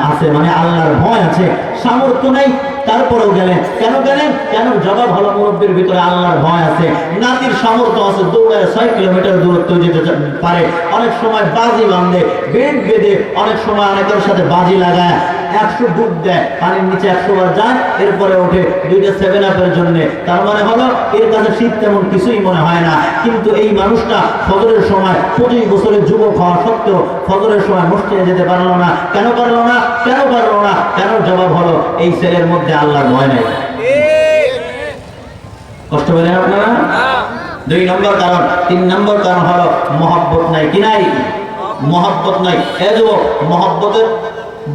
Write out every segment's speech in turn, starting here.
আছে, মানে আল্লাহর ভয় আছে। সামর্থ্য নাই, তারপরেও গেলেন। কেন গেলেন? কেন? জবাব হলো মুরব্বীর ভিতরে আল্লাহর ভয় আছে। নাতির সামর্থ্য আছে, দৌড়ায় 6 কিলোমিটার দূরত্ব যেতে পারে। অনেক সময় বাজি বাঁধে, বেড বেঁধে, অনেক সময় অনেকের সাথে বাজি লাগায় 100 ডুব দেয়, পানির নিচে 100 বার যায়, এরপরে ওঠে 2টা 7 আপের জন্য। তার মানে হলো এর কাছে শীত তেমন কিছুই মনে হয় না। কিন্তু এই মানুষটা ফজরের সময় 25 বছরের যুবক হওয়া সত্ত্বেও ফজরের সময় মসজিদে যেতে পারলো না। কেন পারলো না? কেন পারলো না? কেন? জবাব হলো এই ছেলের মধ্যে আল্লাহর ভয় নেই। কষ্ট পেলেন আপনারা? 2 নম্বর কারণ। 3 নম্বর কারণ হলো মহব্বত নাই। কি নাই? মহব্বত নাই। এই যুবক, মহব্বতের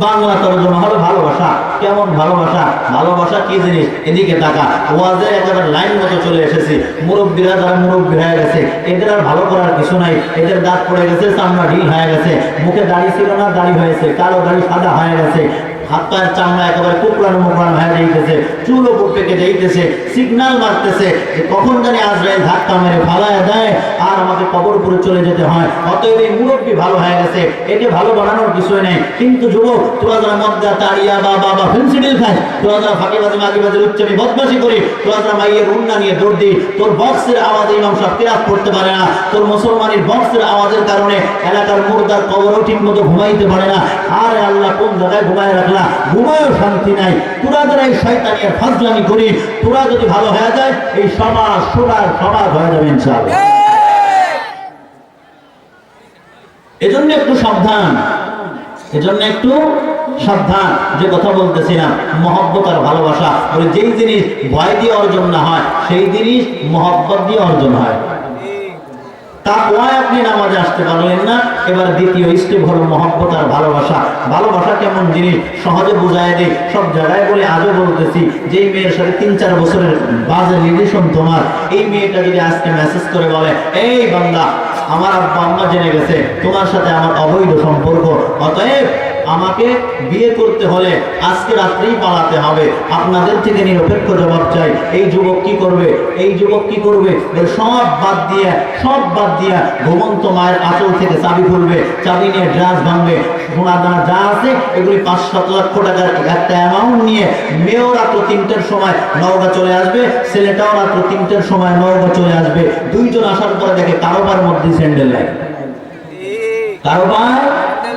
বাংলা তর্জমা হলো ভালোবাসা। কেমন ভালোবাসা? ভালোবাসা কি জিনিস? এদিকে তাকা। ওয়াজের একেবারে লাইন মতো চলে এসেছি। মুরব্বীরা যারা মুরব্বী হয়ে গেছে, এদের আর ভালো করার কিছু নাই। এদের দাঁত পড়ে গেছে, চামড়া ঢিল হয়ে গেছে, মুখে দাড়ি ছিল না, দাড়ি হয়েছে, কালো দাড়ি সাদা হয়ে গেছে, হাত পায়ের চামড়া একেবারে কুকড়ানো মুকড়ানো হয়ে যাইতেছে, চুল উপর পেকে যাইতেছে, সিগন্যাল মারতেছে যে কখন জানি আজরাইল ধাক্কা মেরে ফালায় দেয় আর আমাকে কবরপুরে চলে যেতে হয়। অতএব এই মুরব্বী ভালো হয়ে গেছে, একে ভালো বানানোর কিছুই নেই। কিন্তু যুবক, তোরা যারা মদ্দা তাড়িয়া বা ফেন্সিডিল খায়, তোরা যারা ফাঁকিবাজি মাগিবাজি উচ্চামি বদমাশি করি, তোরা যারা মাইয়ের উন্না নিয়ে দৌড় দিই, তোর বক্সের আওয়াজে ইমাম সাহেব কিরাত করতে পারে না, তোর মুসলমানের বক্সের আওয়াজের কারণে এলাকার মুর্দার কবরও ঠিক মতো ঘুমাইতে পারে না। আরে আল্লাহ কোন জায়গায় ঘুমায় রাখলা? ঘুমায়ও শান্তি নাই। তোরা যারা এই শয়তানিয়ার ফাজলামি করি, তোরা যদি ভালো হয়ে যায়, এই সমাজ সোনার সমাজ হয়ে যাবে ইনশাআল্লাহ। এজন্য একটু সাবধান, এজন্য একটু সাবধান। যে কথা বলতেছিলাম, মহব্বত আর ভালোবাসা, বলে যেই জিনিস ভয় দিয়ে অর্জন না হয়, সেই জিনিস মহব্বত দিয়ে অর্জন হয়। তাকওয়ায় আপনি নামাজে আসতে পারলেন না, এবার দ্বিতীয় স্টেপ হলো মহব্বত আর ভালোবাসা। ভালোবাসা কেমন জিনিস সহজে বুঝায় দেই, সব জায়গায় বলে আজও বলতেছি। যেই মেয়ের সাথে 3-4 বছরের বাজে রিলেশন তোমার, এই মেয়েটা যদি আজকে মেসেজ করে বলে, এই বান্দা, আমার আব্বা আম্মা জেনে গেছে তোমার সাথে আমার অবৈধ সম্পর্ক, অতএব আমাকে বিয়ে করতে হলে আজকে রাত্রেই পালাতে হবে, আপনাদের থেকে নিরপেক্ষ জবাব চাই। এই যুবক কি করবে? এই যুবক কি করবে? সব বাদ দিয়ে ঘুমন্ত মায়ের আঁচল থেকে চাবি খুলবে, চাবি নিয়ে ড্রাস ভাঙবে, সোনা দানা যা আছে এগুলি 5-7 লক্ষ টাকার একটা অ্যামাউন্ট নিয়ে মেয়েও রাত্র 3টার সময় নওগাঁ চলে আসবে, ছেলেটাও রাত্র 3টার সময় নওগাঁ চলে আসবে। দুইজন আসার পরে দেখে কারোবার মধ্যে স্যান্ডেল নাই, কারোবার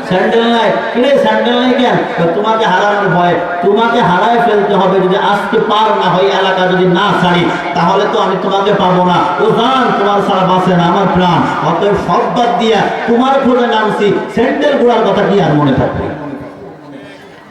স্যান্ডেল নাই। কিরে স্যান্ডেল নাই কেন? তোমাকে হারানোর ভয়, তোমাকে হারায় ফেলতে হবে। যদি আজকে পার না হয়, এলাকা যদি না ছাড়ি, তাহলে তো আমি তোমাকে পাবো না। ও জান, তোমার ছাড়া বাঁচে না আমার প্রাণ। অতএব সব বাদ দিয়া তোমার খোঁজে নামছি, স্যান্ডেল ঘোরার কথা কি আর মনে থাকবে?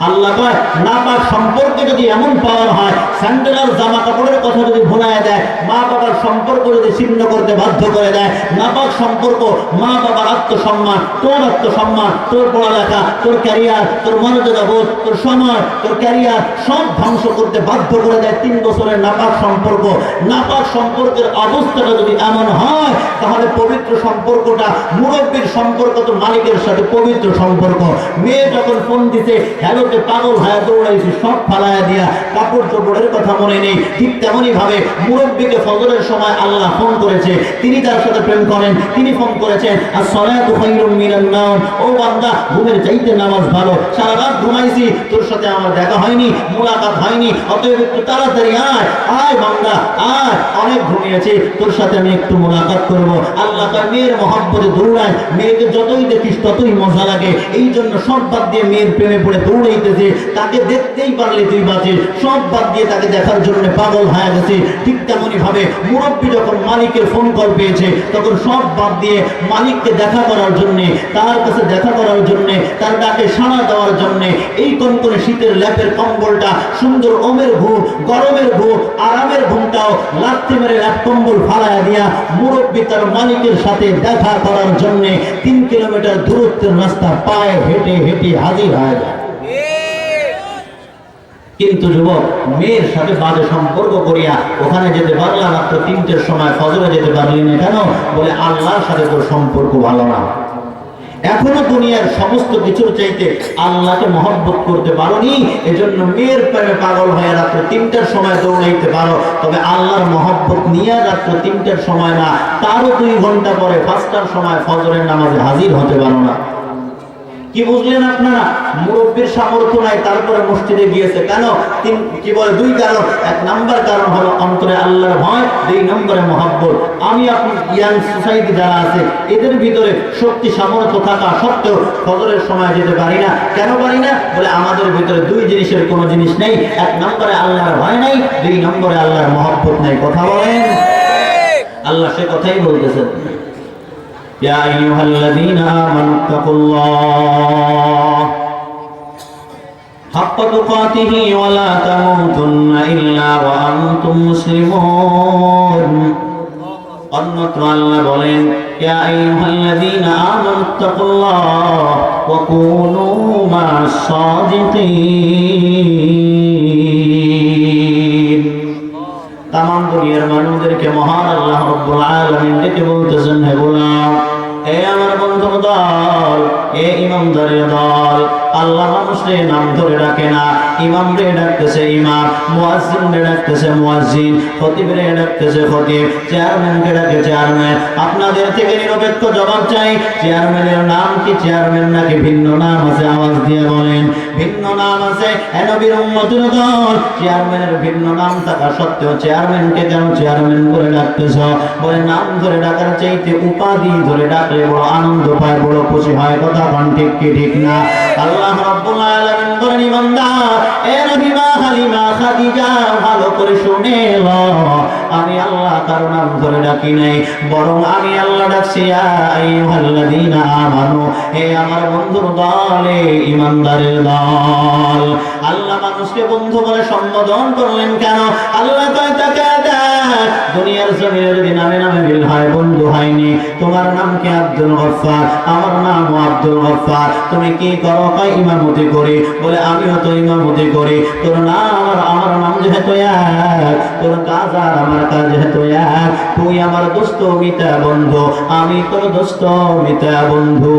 আল্লাহ কয়, নাপাক সম্পর্কে যদি এমন পাওয়ার হয়, স্যান্ডেল আর জামা কাপড়ের কথা যদি ভুলায় দেয়, মা বাবার সম্পর্ক যদি ছিন্ন করতে বাধ্য করে দেয়, নাপাক সম্পর্ক, মা বাবার আত্মসম্মান, তোর আত্মসম্মান, তোর পড়ালেখা, তোর ক্যারিয়ার, তোর মর্যাদা বোধ, তোর সময়, তোর ক্যারিয়ার সব ধ্বংস করতে বাধ্য করে দেয় 3 বছরের নাপাক সম্পর্ক। নাপাক সম্পর্কের অবস্থাটা যদি এমন হয়, তাহলে পবিত্র সম্পর্কটা, মুরব্বীর সম্পর্ক তো মালিকের সাথে পবিত্র সম্পর্ক। মেয়ে যখন ফোন দিতে, হ্যালো পাগল হয়ে দৌড়াইছে, সব ফালায়া দিয়া, কাপড় চোপড়ের কথা মনে নেই। ঠিক তেমনই ভাবে মুরব্বীকে ফজরের সময় আল্লাহ ফোন করেছে, তিনি তার সাথে প্রেম করেন, তিনি ফোন করেছেন, as-salatu khayrun minan nawm, ও বান্দা, ঘুমের চাইতে নামাজ ভালো, সারা রাত ঘুমাইছি, তোর সাথে আমার দেখা হয়নি, মোলাকাত হয়নি, অতএব একটু তাড়াতাড়ি আয় বান্দা আয়, অনেক ঘুমিয়েছি, তোর সাথে আমি একটু মোলাকাত করব। আল্লাহ তার মেয়ের মহব্বতে দৌড়ায়, মেয়েকে যতই দেখিস ততই মজা লাগে। এই জন্য সব বাদ দিয়ে মেয়ের প্রেমে পড়ে দৌড়াই, তাকে দেখতেই পারলে তুই বাঁচিস, সব বাদ দিয়ে তাকে দেখার জন্য পাগল হয়ে গেছে। ঠিক তেমনি ভাবে মুরব্বী যখন মালিকের ফোন কল পেয়েছে, তখন সব বাদ দিয়ে মালিককে দেখা করার জন্য, তার কাছে দেখা করার জন্য, তার ডাকে সাড়া দেওয়ার জন্য এই কনকনে শীতের ল্যাপের কম্বলটা, সুন্দর ওমের ঘুম, গরমের ঘুম, আরামের ঘুমটাও লাথি মেরে ল্যাপ কম্বল ফালাইয়া দিয়া মুরব্বী তার মালিকের সাথে দেখা করার জন্য 3 কিলোমিটার দূরত্বের রাস্তা পায়ে হেঁটে হেঁটে হাজির হয়ে যায়। কিন্তু যুবক, মেয়ের সাথে বাজে সম্পর্ক করিয়া ওখানে যেতে পারলা মাত্র 3টের সময়, ফজরে যেতে পারলি না কেন? বলে আল্লাহর সাথে তোর সম্পর্ক ভালো না। এখনো দুনিয়ার সমস্ত কিছুর চাইতে আল্লাহকে মহব্বত করতে পারোনি, এজন্য মেয়ের প্রেমে পাগল হয়ে রাত্র 3টার সময় দৌড়াইতে পারো, তবে আল্লাহর মহব্বত নিয়ে রাত্র 3টার সময় না, তারও 2 ঘন্টা পরে 5টার সময় ফজরের নামাজে হাজির হতে পারো না। কি বুঝলেন আপনারা? মুরব্বীর সামর্থ্য নাই, তারপরে মসজিদে গিয়েছে। কেন? কি বলে, দুই কারণ। এক নাম্বার কারণ হলো অন্তরে আল্লাহর ভয়, দুই নম্বরে মহব্বত। আমি আপনি ইয়াং সোসাইটি যারা আছে এদের ভিতরে শক্তি সামর্থ্য থাকা সত্ত্বেও ফজরের সময় যেতে পারি না। কেন পারি না? বলে আমাদের ভিতরে দুই জিনিসের কোনো জিনিস নেই। এক নম্বরে আল্লাহর ভয় নাই, দুই নম্বরে আল্লাহর মহব্বত নাই। কথা বলেন। আল্লাহ সে কথাই বলতেছেন, ইয়া আইয়ুহাল্লাযীনা আমানু তাকুল্লাহ হাক্কা তুকাতিহি ওয়া লা তামুতুন্না ইল্লা ওয়া আনতুম মুসলিমুন। অন্যত্র আল্লাহ বলেন, ইয়া আইয়ুহাল্লাযীনা আমানু তাকুল্লাহ ওয়া কুনু মা'আস সাদিকিন। তামাম দুনিয়ার মানুষদেরকে মহান আল্লাহ রাব্বুল আলামিন ডেকে বলতেছেন, হে গোলাম, এ আমার বন্ধুর দল, এ ইমানদারের দল, আল্লাহ মানুষের নাম ধরে ডাকে না, ইমাম রে ডাকতেছে ইমাম, মুয়াজ্জিন রে ডাকতেছে মুয়াজ্জিন, খতিব রে ডাকতেছে খতিব, চেয়ারম্যান কে ডাকে চেয়ারম্যান। আপনাদের থেকে নিরপেক্ষ জবাব চাই, চেয়ারম্যানের নাম কি চেয়ারম্যান নাকি ভিন্ন নাম আছে? আওয়াজ দিয়ে বলেন। ভিন্ন নাম আছে। এ নবীর উম্মতের দল, চেয়ারম্যানের ভিন্ন নাম থাকা সত্ত্বেও চেয়ারম্যানকে কেন চেয়ারম্যান করে ডাকতেছ? বলে নাম ধরে ডাকার চাইতে উপাধি ধরে ডাকলে বড় আনন্দ পায়, বড় খুশি হয়। কথা কোন ঠিক কি ঠিক না? আল্লাহ রাব্বুল আলামিন বলেন, ইমানদার, এ নবী মা হালিমা খাদিজা ভালো করে শুনে নাও, আমি আল্লাহ কারো নাম ধরে ডাকি নাই, বরং আমি আল্লাহ ডাকছি ইয়া আইয়ুহাল্লাযীনা আমানু, হে আমার বন্ধুর দল, হে ইমানদারের দল। আল্লাহ মানুষকে বন্ধু বলে সম্বোধন করলেন কেন? আল্লাহ কয়, তাকে দেখ, দুনিয়ার জমিনে যদি নামে নামে মিল হয়, বন্ধু হয়নি। তোমার নাম কি? আব্দুল গফফার। আমার নাম আব্দুল গফফার। তুমি কি করো? কয় ইমামতি করি। বলে আমিও তো ইমামতি করি। তোর নাম আর আমার নাম যেহেতু এক, তোর কাজ আর আমার কাজ যেহেতু এক, তুই আমার দোস্ত মিতা বন্ধু, আমি তোর দোস্ত মিতা বন্ধু।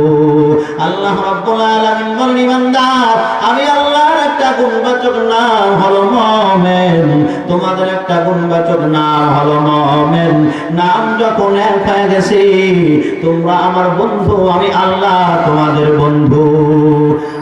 আল্লাহ রাব্বুল আলামিন বলেন, ইমানদার, আমি আল্লাহর একটা গুণবাচক নাম হলো মুমিন, তোমাদের একটা গুণবাচক নাম হলো মুমিন। নাম যখন এক হয়ে গেছে, তোমরা আমার বন্ধু, আমি আল্লাহ তোমাদের বন্ধু।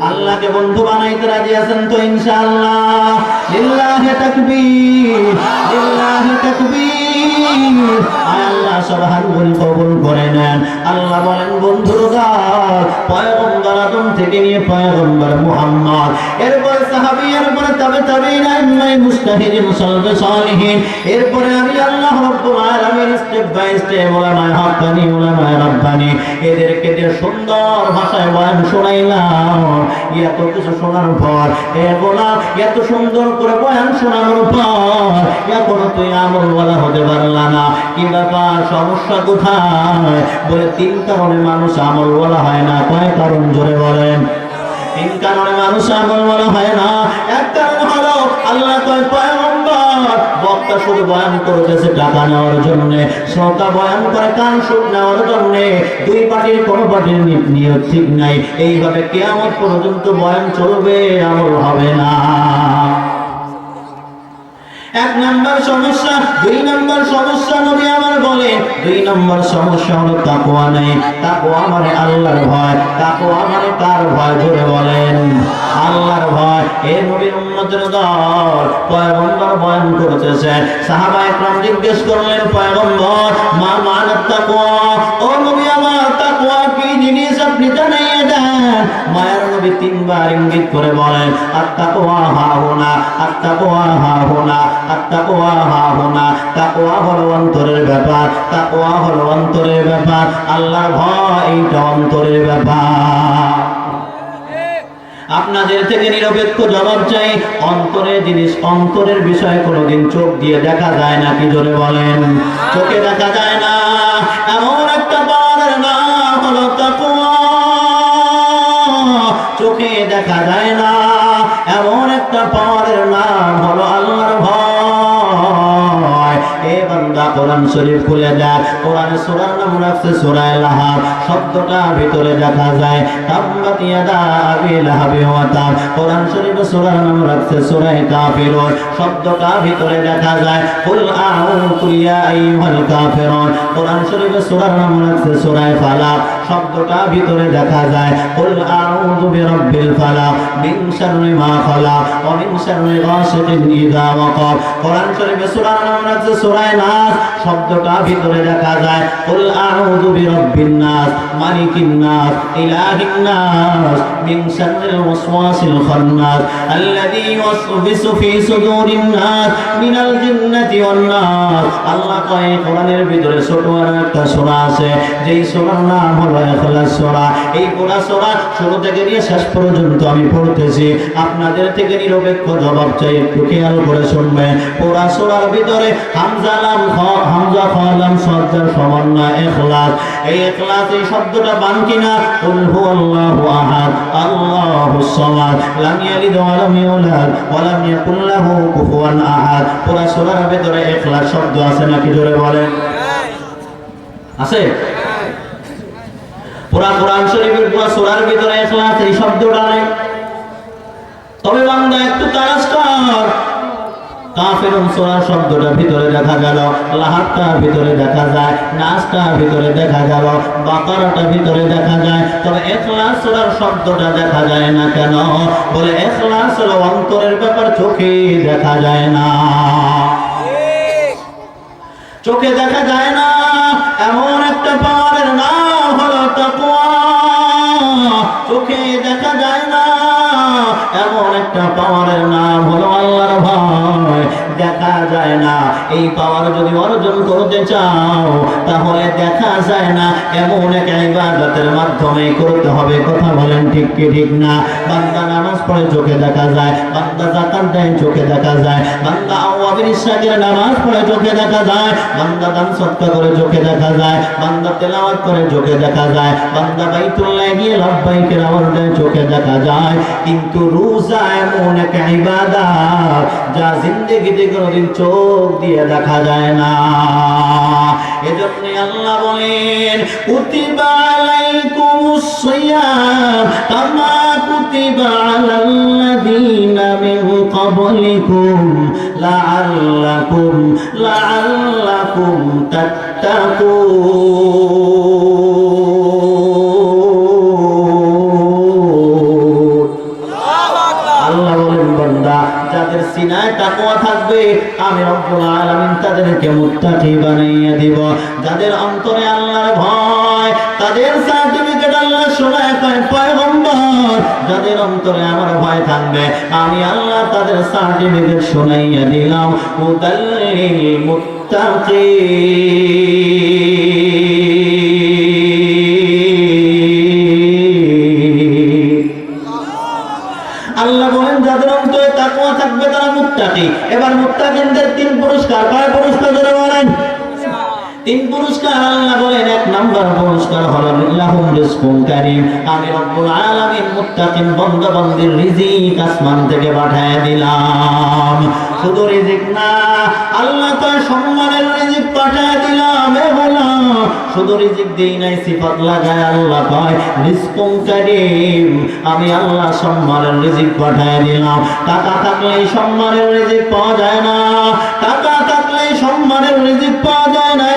আল্লাহকে বন্ধু বানাইতে রাজি আছেন তো ইনশাআল্লাহ? লিল্লাহি তাকবীর, লিল্লাহি তাকবীর। আল্লাহ সুবহানাহু কবুল করে নেন। আল্লাহ বলেন, বন্ধুর দল, পয়গম্বর আদম থেকে নিয়ে পয়গম্বর মুহাম্মদ, এরপর সাহাবী, এরপর তাবেঈন, আইম্মায়ে মুজতাহিদিন, সালফে সালিহিন, এরপরে আমি আল্লাহ রাব্বুল আলামিন স্টেপ বাই স্টেপ উলামায়ে হাক্কানি, উলামায়ে রাব্বানি, এদেরকে যে সুন্দর ভাষায় বয়ান শোনাইলাম। এত কিছু শোনার পর, এ গোলাম, এত সুন্দর করে বয়ান শোনানোর পর এখন তুই আমলওয়ালা হতে পারলা না। কি ব্যাপার? সমস্যা কোথায়? বলে তিন কারণে মানুষ আমলওয়ালা হয় না। কয় কারণ? জোরে বলেন। তিন কারণে মানুষ আমলওয়ালা হয় না। এক কারণ হলো, আল্লাহ কয় পয়গম্বর, বক্তা শুধু বয়ান করতেছে টাকা নেওয়ার জন্য, শ্রোতা বয়ান করে কান সুখ নেওয়ার জন্য। দুই পার্টির কোনো পার্টির নিয়ত ঠিক নাই। এইভাবে কিয়ামত পর্যন্ত বয়ান চলবে, আমল হবে না। এক নম্বর সমস্যা। দুই নম্বর সমস্যা নবী আমার বলেন, দুই নম্বর সমস্যা হলো তাকওয়া নেই। তাকওয়া মানে আল্লাহর ভয়। তাকওয়া মানে কার ভয়? জোরে বলেন। আল্লাহর ভয়। এ নবীর উম্মতের দল, পয়গম্বর বয়ান করতেছেন। সাহাবায়ে কেরাম জিজ্ঞেস করলেন, পয়গম্বর, মা মানাত তাকওয়া? ও নবী আমার, তাকওয়া কি জিনিস আপনি জানাইয়ে দেন। মায়ের নবী তিনবার ইঙ্গিত করে বলেন, আত-তাকওয়া হাহুনা, আত-তাকওয়া হাহুনা, আত-তাকওয়া হাহুনা। তাকওয়া হলো অন্তরের ব্যাপার, তাকওয়া হলো অন্তরের ব্যাপার। আল্লাহর ভয় এইটা অন্তরের ব্যাপার। আপনাদের থেকে নিরপেক্ষ জবাব চাই, অন্তরের জিনিস, অন্তরের বিষয় কোনোদিন চোখ দিয়ে দেখা যায় না। কি জোরে বলেন? চোখে দেখা যায় না। এমন একটা পাওয়ারের নাম হলো তাকওয়া, চোখে দেখা যায় না। এমন একটা পাওয়ারের নাম হলো আল্লাহর ভয়। এ বান্দা, কোরআন শরীফ খুলে দেখ, কোরআনে সূরার নাম রাখছে সূরা লাহাব। শব্দটা ভিতরে দেখা যায় তাব্বাত ইয়াদা আবি লাহাবি ওয়া তাব। কোরআন শরীফে সূরার নাম রাখছে সূরা কাফিরুন। শব্দটা ভিতরে দেখা যায় কুল আউযু ইয়া আইয়ুহাল কাফিরুন। কোরআন শরীফে সূরার নাম রাখছে সূরা ফালাক। শব্দটা ভিতরে দেখা যায় কুল আউযু বিরাব্বিল ফালাক মিন শাররি মা খালাক ওয়া মিন শাররি গাসিকিন ইযা ওয়াকাব। কোরআন শরীফে সূরার নাম আছে সূরা নাস, শব্দটা ভিতরে দেখা যায় কুল আউযু বিরাব্বিন নাস মালিকিন নাস ইলাহিন নাস মিন শাররিল ওয়াসওয়াসিল খান্নাস আল্লাযী ইউওয়াসওয়িসু ফি সুদুরিন নাস মিনাল জিন্নাতি ওয়ান নাস। আল্লাহ কয় কোরআনের ভিতরে ছোট আর একটা সূরা আছে, যেই সূরার নাম হলো ইখলাস সূরা। এই পুরা সূরা শুরু থেকে নিয়ে শেষ পর্যন্ত আমি পড়তেছি, আপনাদের থেকে নিরপেক্ষ জবাব চাই, একটু খেয়াল করে শুনবেন। পুরা সূরার ভিতরে হামজা লাম খ হামজা খ লাম সজ্জার সমন্বয় ইখলাস। এই ইখলাস এই শব্দটা বান কিনা কুল হুয়াল্লাহু আহাদ আল্লাহুস সামাদ লাম ইয়ালিদ ওয়া লাম ইউলাদ ওয়া লাম ইয়াকুল লাহু কুফুয়ান আহাদ। পুরা সূরার ভিতরে ইখলাস শব্দ আছে নাকি জোরে বলেন? আছে? পুরা কোরআন শরীফের পুরা সূরার ভিতরে ইখলাস এই শব্দটা নাই। তবে বান্দা একটু তালাশ কর, কাফিরুন সূরার শব্দটা ভিতরে দেখা গেল, লাহাবটা ভিতরে দেখা যায়, নাসটা ভিতরে দেখা গেল, বাকারাটা ভিতরে দেখা যায়, তবে ইখলাস সূরার শব্দটা দেখা যায় না কেন? বলে ইখলাস হলো অন্তরের ব্যাপার, চোখে দেখা যায় না। চোখে দেখা যায় না এমন একটা পাওয়ারের নাম হলো তাকওয়া। চোখে দেখা যায় না এমন একটা পাওয়ারের নাম হলো আল্লাহর ভয়। দেখা যায় না এই পাওয়ার যদি অর্জন করতে চাও তাহলে দেখা যায় না এমন এক ইবাদতের মাধ্যমে করতে হবে। কথা বলেন ঠিক কি ঠিক না? বান্দা নামাজ পড়ে চোখে দেখা যায়, বান্দা যাকাত দেয় চোখে দেখা যায়, বান্দা আওয়াবির ইশরাকের নামাজ পড়ে চোখে দেখা যায়, বান্দা দান সদকা করে চোখে দেখা যায়, বান্দা তেলাওয়াত করে চোখে দেখা যায়, বান্দা বাইতুল্লাহ গিয়ে লাব্বাইকের আওয়াজ দেয় চোখে দেখা যায়। কিন্তু রোজা এমন এক ইবাদত যা জিন্দেগিতে কোনোদিন চোখ দিয়ে দেখা যায় না। এজন্য আল্লাহ বলেন কুতিবা আলাইকুমুস সিয়াম কামা কুতিবা আলাল্লাযীনা মিন ক্বাবলিকুম লাআল্লাকুম তাত্তাকুন। আল্লাহ বলেন বান্দা যাদের সিনায় তাকওয়া থাকবে আমি রব্বুল আলামিন তাদেরকে মুত্তাকি বানাইয়া দিব। যাদের অন্তরে আল্লাহর ভয় তাদের সার্টিফিকেট আল্লাহ শোনায় কয় পয়গম্বর, যাদের অন্তরে আমার ভয় থাকবে আমি আল্লাহ তাদের সার্টিফিকেট শোনাইয়া দিলাম মুতাল্লিল মুত্তাকিন। আল্লাহ বলেন যাদের অন্তরে তাকওয়া থাকবে তারা মুত্তাকি। এবার মুত্তাকিনদের তিন পুরস্কার, কয় পুরস্কার ধরে বলেন? তিন পুরস্কার। আল্লাহ বলেন এক নাম্বার পুরস্কার হলো লাহুম রিজকুন কারীম। আমি রব্বুল আলামিন মুত্তাকিন বান্দা-বান্দির রিজিক আসমান থেকে পাঠিয়ে দিলাম। শুধু রিজিক না, আল্লাহ তো সম্মানের রিজিক পাঠিয়ে দিলাম। এ হলো শুধু রিজিক দেই নাই, সিফাত লাগায় আল্লাহ কয় রিজকুন কারীম। আমি আল্লাহ সম্মানের রিজিক পাঠিয়ে দিলাম। টাকা থাকলে সম্মানের রিজিক পাওয়া যায় না, টাকা থাকলে সম্মানের রিজিক পাওয়া যায় না।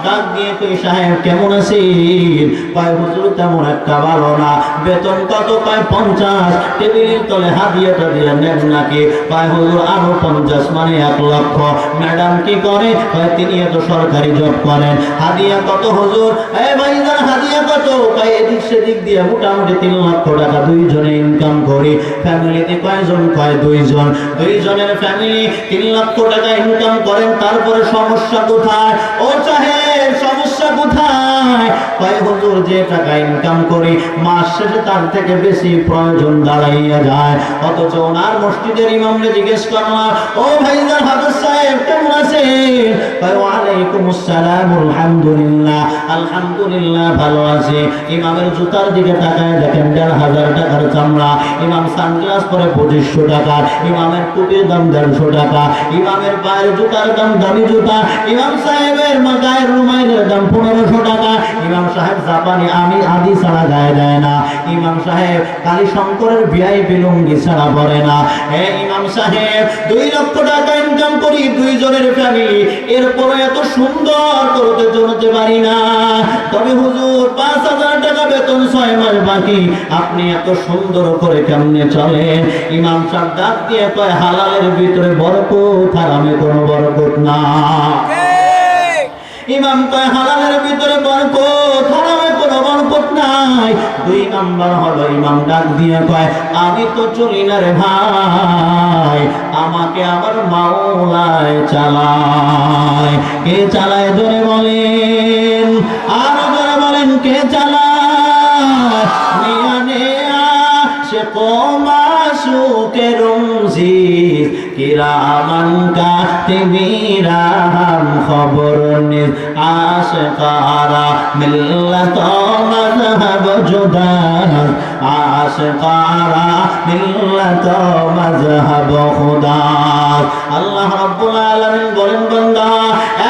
ডাক দিয়ে কই সাহেব কেমন আছেন? কয় হুজুর তেমন একটা ভালো না। বেতন কত? কয় 50। টেবিলের তলে হাদিয়াটা দিয়ে নেন নাকি? কয় হুজুর আরো 50 মানে 1 লক্ষ। ম্যাডাম কি করে? কয় তিনি এত সরকারি জব করেন। হাদিয়া কত হুজুর? এই ভাইজান হাদিয়া কত? কয় এদিক সেদিক দিয়ে মোটামুটি 3 লক্ষ টাকা দুইজনে ইনকাম করি। ফ্যামিলিতে কয়জন? কয় 2 জন। 2 জনের ফ্যামিলি 3 লক্ষ টাকা ইনকাম করেন। তারপরে সমস্যা কোথায়? ও সাহেব সমস্যা কোথায়? কয় হুজুর যে টাকা ইনকাম করি মাস শেষে তার থেকে বেশি প্রয়োজন দাঁড়াইয়া যায়। অথচ ওনার মসজিদের ইমামকে জিজ্ঞেস করলাম, ও ভাইজান হাফেজ সাহেব কেমন আছেন? কয় ওয়ালাইকুম আসসালাম আলহামদুলিল্লাহ, আলহামদুলিল্লাহ ভালো আছি। ইমামের জুতার দিকে তাকায় দেখেন 1500 টাকার চামড়া। ইমাম সানগ্লাস পরে 2500 টাকা। ইমামের টুপির দাম 150 টাকা। ইমামের পায়ের জুতার দাম দামি জুতা। ইমাম সাহেবের গায়ের রুমাইলের দাম 1500 টাকা। ইমাম সাহেব জাপানি আমি আদি ছাড়া গায়ে দেয় না। ইমাম সাহেব কালী শঙ্করের ভিআইপি লুঙ্গি ছাড়া পরে না। ইমাম সাহেব 2 লক্ষ টাকা ইনকাম করি, 2 জনের ফ্যামিলি, এরপরে এত সুন্দর করতে চলতে পারি না। তবে হুজুর 5,000 টাকা বেতন, 6 মাস বাকি, আপনি এত সুন্দর করে কেমনে চলেন? ইমাম সাহেব ডাক দিয়ে কয়, হালালের ভিতরে বরকত, হারামে কোনো বরকত না। ইমাম কয়, হালালের ভিতরে বরকত, হারামে কোনো বরকত নাই। 2 নাম্বার হলো ইমাম ডাক দিয়ে কয়, আমি তো চলি না রে ভাই, আমাকে আমার মাওলায় চালায়। কে চালায় জোরে বলেন, আর জোরে বলেন, কে চালায়? নিয়া নেয়া সে কমাশুকে রমজিদ, কিরামান কাতিবিরা হাম খবর নিজ, আশকারা মিল্লাত মাযহাব জুদা, আশকারা মিল্লাত মাযহাব খুদা। আল্লাহ রাব্বুল আলামিন বলেন, বান্দা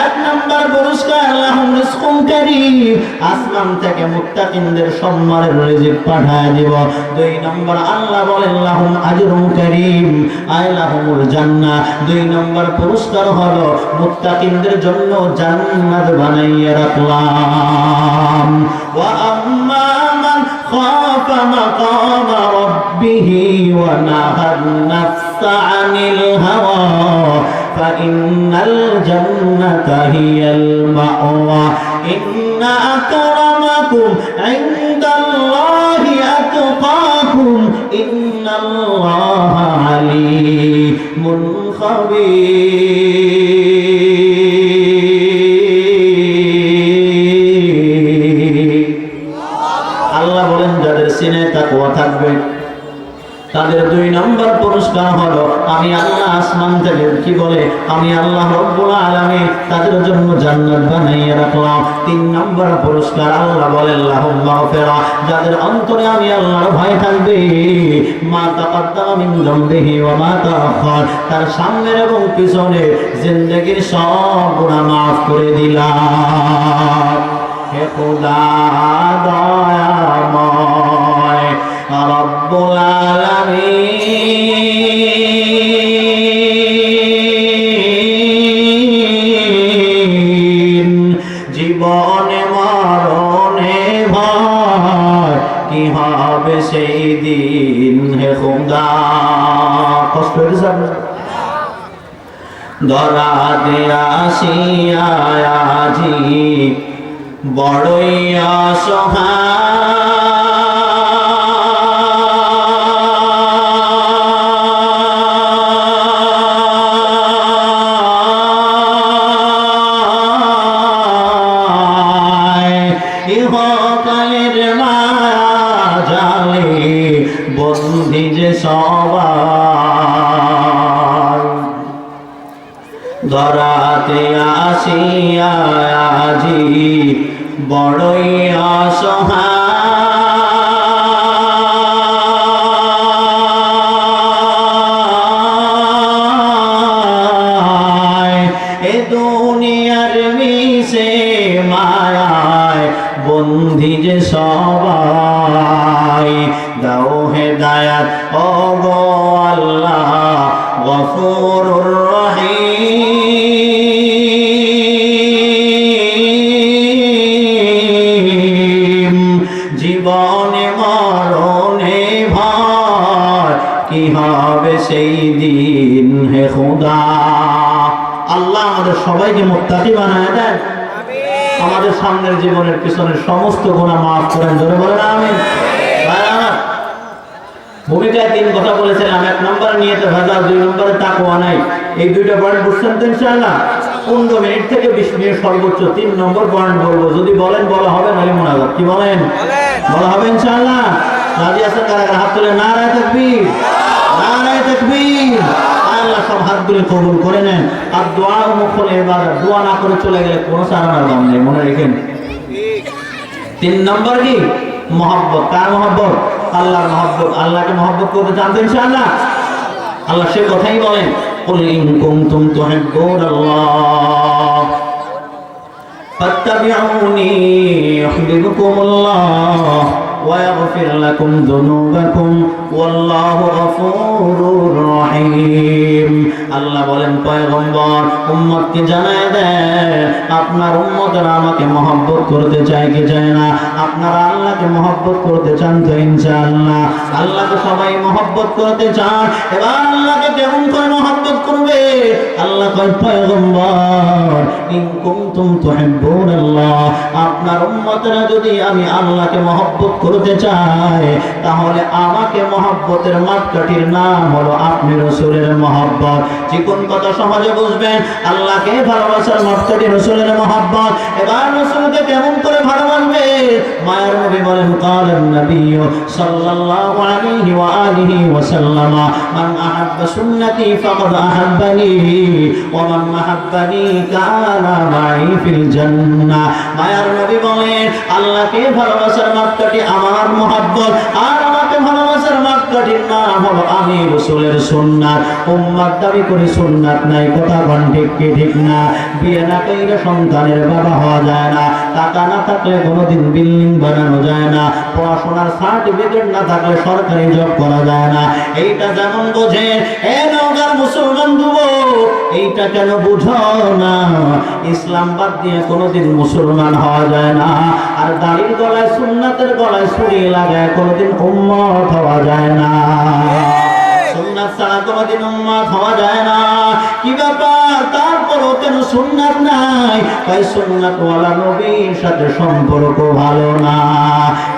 1 নাম্বার পুরস্কার লাহুম রিজকুন কারীম, আসমান থেকে মুত্তাকিনদের সম্মানের রিজিক পাঠায় দিব। 2 নাম্বার আল্লাহ বলেন, লাহুম আজরুন কারীম, আয় লাহুমুল জান্নাহ। 2 নাম্বার পুরস্কার হলো মুত্তাকিনদের জন্য জান্নাত বানাইয়া রাখলাম। ওয়া আম্মা মান খাফা মাকামা রাব্বিহি ওয়া নাহান নাফসা আনিল হাওয়া ফাইন্নাল জান্নাতা হিয়াল মাওয়া। ইন্না আকরামাকুম ইনদাল্লাহি আতকাকুম, ইন্নাল্লাহা আলীমুন খাবীর। আল্লাহ বলেন, যাদের সিনে তাকওয়া থাকবে তাদের 2 নম্বর পুরস্কার হলো, আমি আল্লাহ আসমান থেকে কি বলে, আমি আল্লাহ রব্বুল আলামিন তাদের জন্য জান্নাত বানাইয়া রাখলাম। 3 নম্বর পুরস্কার আল্লাহ বলেন, লাহুম মাগফিরা, যাদের অন্তরে আমি আল্লাহর ভয় থাকবে, মা তাকাদ্দামা মিন যামবিহি ওয়া মা তাআখার, তার সামনের এবং পিছনের জিন্দেগীর সব গুনাহ মাফ করে দিলাম। হে খোদা দয়াময় রব্বুল আলামিন, জীবনে মরণে ভয়, কি হবে সেই দিন? হে খোদা, কষ্ট হয়েছে আপনার? ধরা দেয়া আসিয়াছি বড়ই অসহায়, ইহকালের মায়া জালে বন্দী যে সবাই। ধরাতে আসিয়াছি বড়ই অসহায়, এ দুনিয়ার মিশে মায়ায় বন্দী যে সবাই। দাও হেদায়াত ও গো আল্লাহ গফুরুর রহিম, জীবনে মরণে ভয়, কি হবে সেই দিন? হে খোদা, আল্লাহ আমাদের সবাইকে মুত্তাকি বানায় দেন, আমাদের সামনের জীবনের পিছনের সমস্ত গুনাহ মাফ করেন, জোরে বলেন আমিন। ভূমিকায় 3 কথা বলেছিলাম, 1 নম্বরে নিয়তে ভেজাল, 2 নম্বরে তাকওয়া নাই। এই 2টা পয়েন্ট বুঝছেন তো ইনশাআল্লাহ? 15 মিনিট থেকে 20 মিনিট সর্বোচ্চ 3 নম্বর পয়েন্ট বলবো, যদি বলেন বলা হবে, নাহলে মুনাজাত। কি বলেন? বলা হবে ইনশাআল্লাহ। রাজি আছেন কারা? হাত তুলে নারায়ে তাকবীর, নারায়ে তাকবীর। আল্লাহ সব হাতগুলো কবুল করে নেন। আর দোয়া মুখলে ইবাদত, দোয়া না করে চলে গেলে কোনো সারানোর দাম নেই, মনে রাখেন। 3 নম্বর কি? মহব্বত। কার মহব্বত? আল্লাহর মহব্বত। আল্লাহকে মহব্বত করতে জানতে ইনশাআল্লাহ। আল্লাহ সে কথাই বলেন, কুল ইন কুনতুম তুহিব্বুনাল্লাহ ফাত্তাবিউনি ইউহিব্বুকুমুল্লাহ ويغفر لكم ذنوبكم والله غفور رحيم আল্লাহ বলেন পয়গম্বর উম্মতকে জানায় দেন আপনার উম্মতরা আমাকে মহব্বত করতে চায় কি চায় না আপনারা আল্লাহকে মহব্বত করতে চান তো ইনশাআল্লাহ আল্লাহকে সবাই মহব্বত করতে চান এবার আল্লাহকে কেমন করে মহব্বত করবে আল্লাহ কয় পয়গম্বর ইন কুনতুম তুহিব্বুনাল্লাহ আপনার উম্মতরা যদি আমি আল্লাহকে মহব্বত করতে চাই তাহলে আমাকে মহব্বতের মাপকাঠির নাম হলো আপনি রাসূলের মহব্বত চিকন কথা সহজে বুঝবেন আল্লাহকে ভালোবাসার মাপকাঠি রাসূলের মহব্বত এবার রাসূলকে কেমন করে ভালোবাসবে মায়ের নবী বলেন কালেন নবী সাল্লাল্লাহু আলাইহি ওয়া আলিহি ওয়া সাল্লাম মান আহাব্বা সুন্নতি ফাকাদ আহাব্বানি ওয়া মান আহাব্বানি কানা মাই ফিল জান্নাহ মায়ের নবী বলেন আল্লাহকে ভালোবাসার মাপকাঠি আমার মহব্বত আর আমাকে ভালোবাসার মাপকাঠির নাম হলো আমি রাসূলের সুন্নাত উম্মত দাবি করে সুন্নাত নাই কথা কোন ঠিক কি ঠিক না বিয়ে না কইরে সন্তানের বাবা হওয়া যায় না টাকা না থাকলে কোনোদিন বিল্ডিং বানানো যায় না পড়াশোনার সার্টিফিকেট না থাকলে সরকারি জব করা যায় না এইটা যেমন বোঝে এ নওগাঁর মুসলমান যুবক এইটা কেন বুঝো না ইসলাম বাদ দিয়ে কোনোদিন মুসলমান হওয়া যায় না আর দাড়ির গলায় সুন্নাতের গলায় ছুরি লাগায় কোনোদিন উম্মত হওয়া যায় না সুন্নাত ছাড়া কোনোদিন উম্মত হওয়া যায় না কি ব্যাপার তারপরও কেন সুন্নাত নাই তাই সুন্নাত ওয়ালা নবীর সাথে সম্পর্ক ভালো না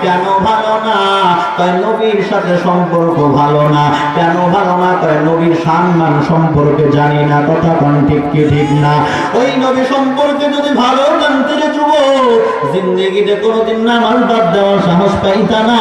কেন ভালো না তাই নবীর সাথে সম্পর্ক ভালো না কেন ভালো না তাই নবীর সম্মান সম্পর্কে জানি না কথা কোন ঠিক কি ঠিক না ওই নবী সম্পর্কে যদি ভালো জানতে যুবক জিন্দেগিতে কোনোদিন নামাজ বাদ দেওয়ার সাহস পাইতা না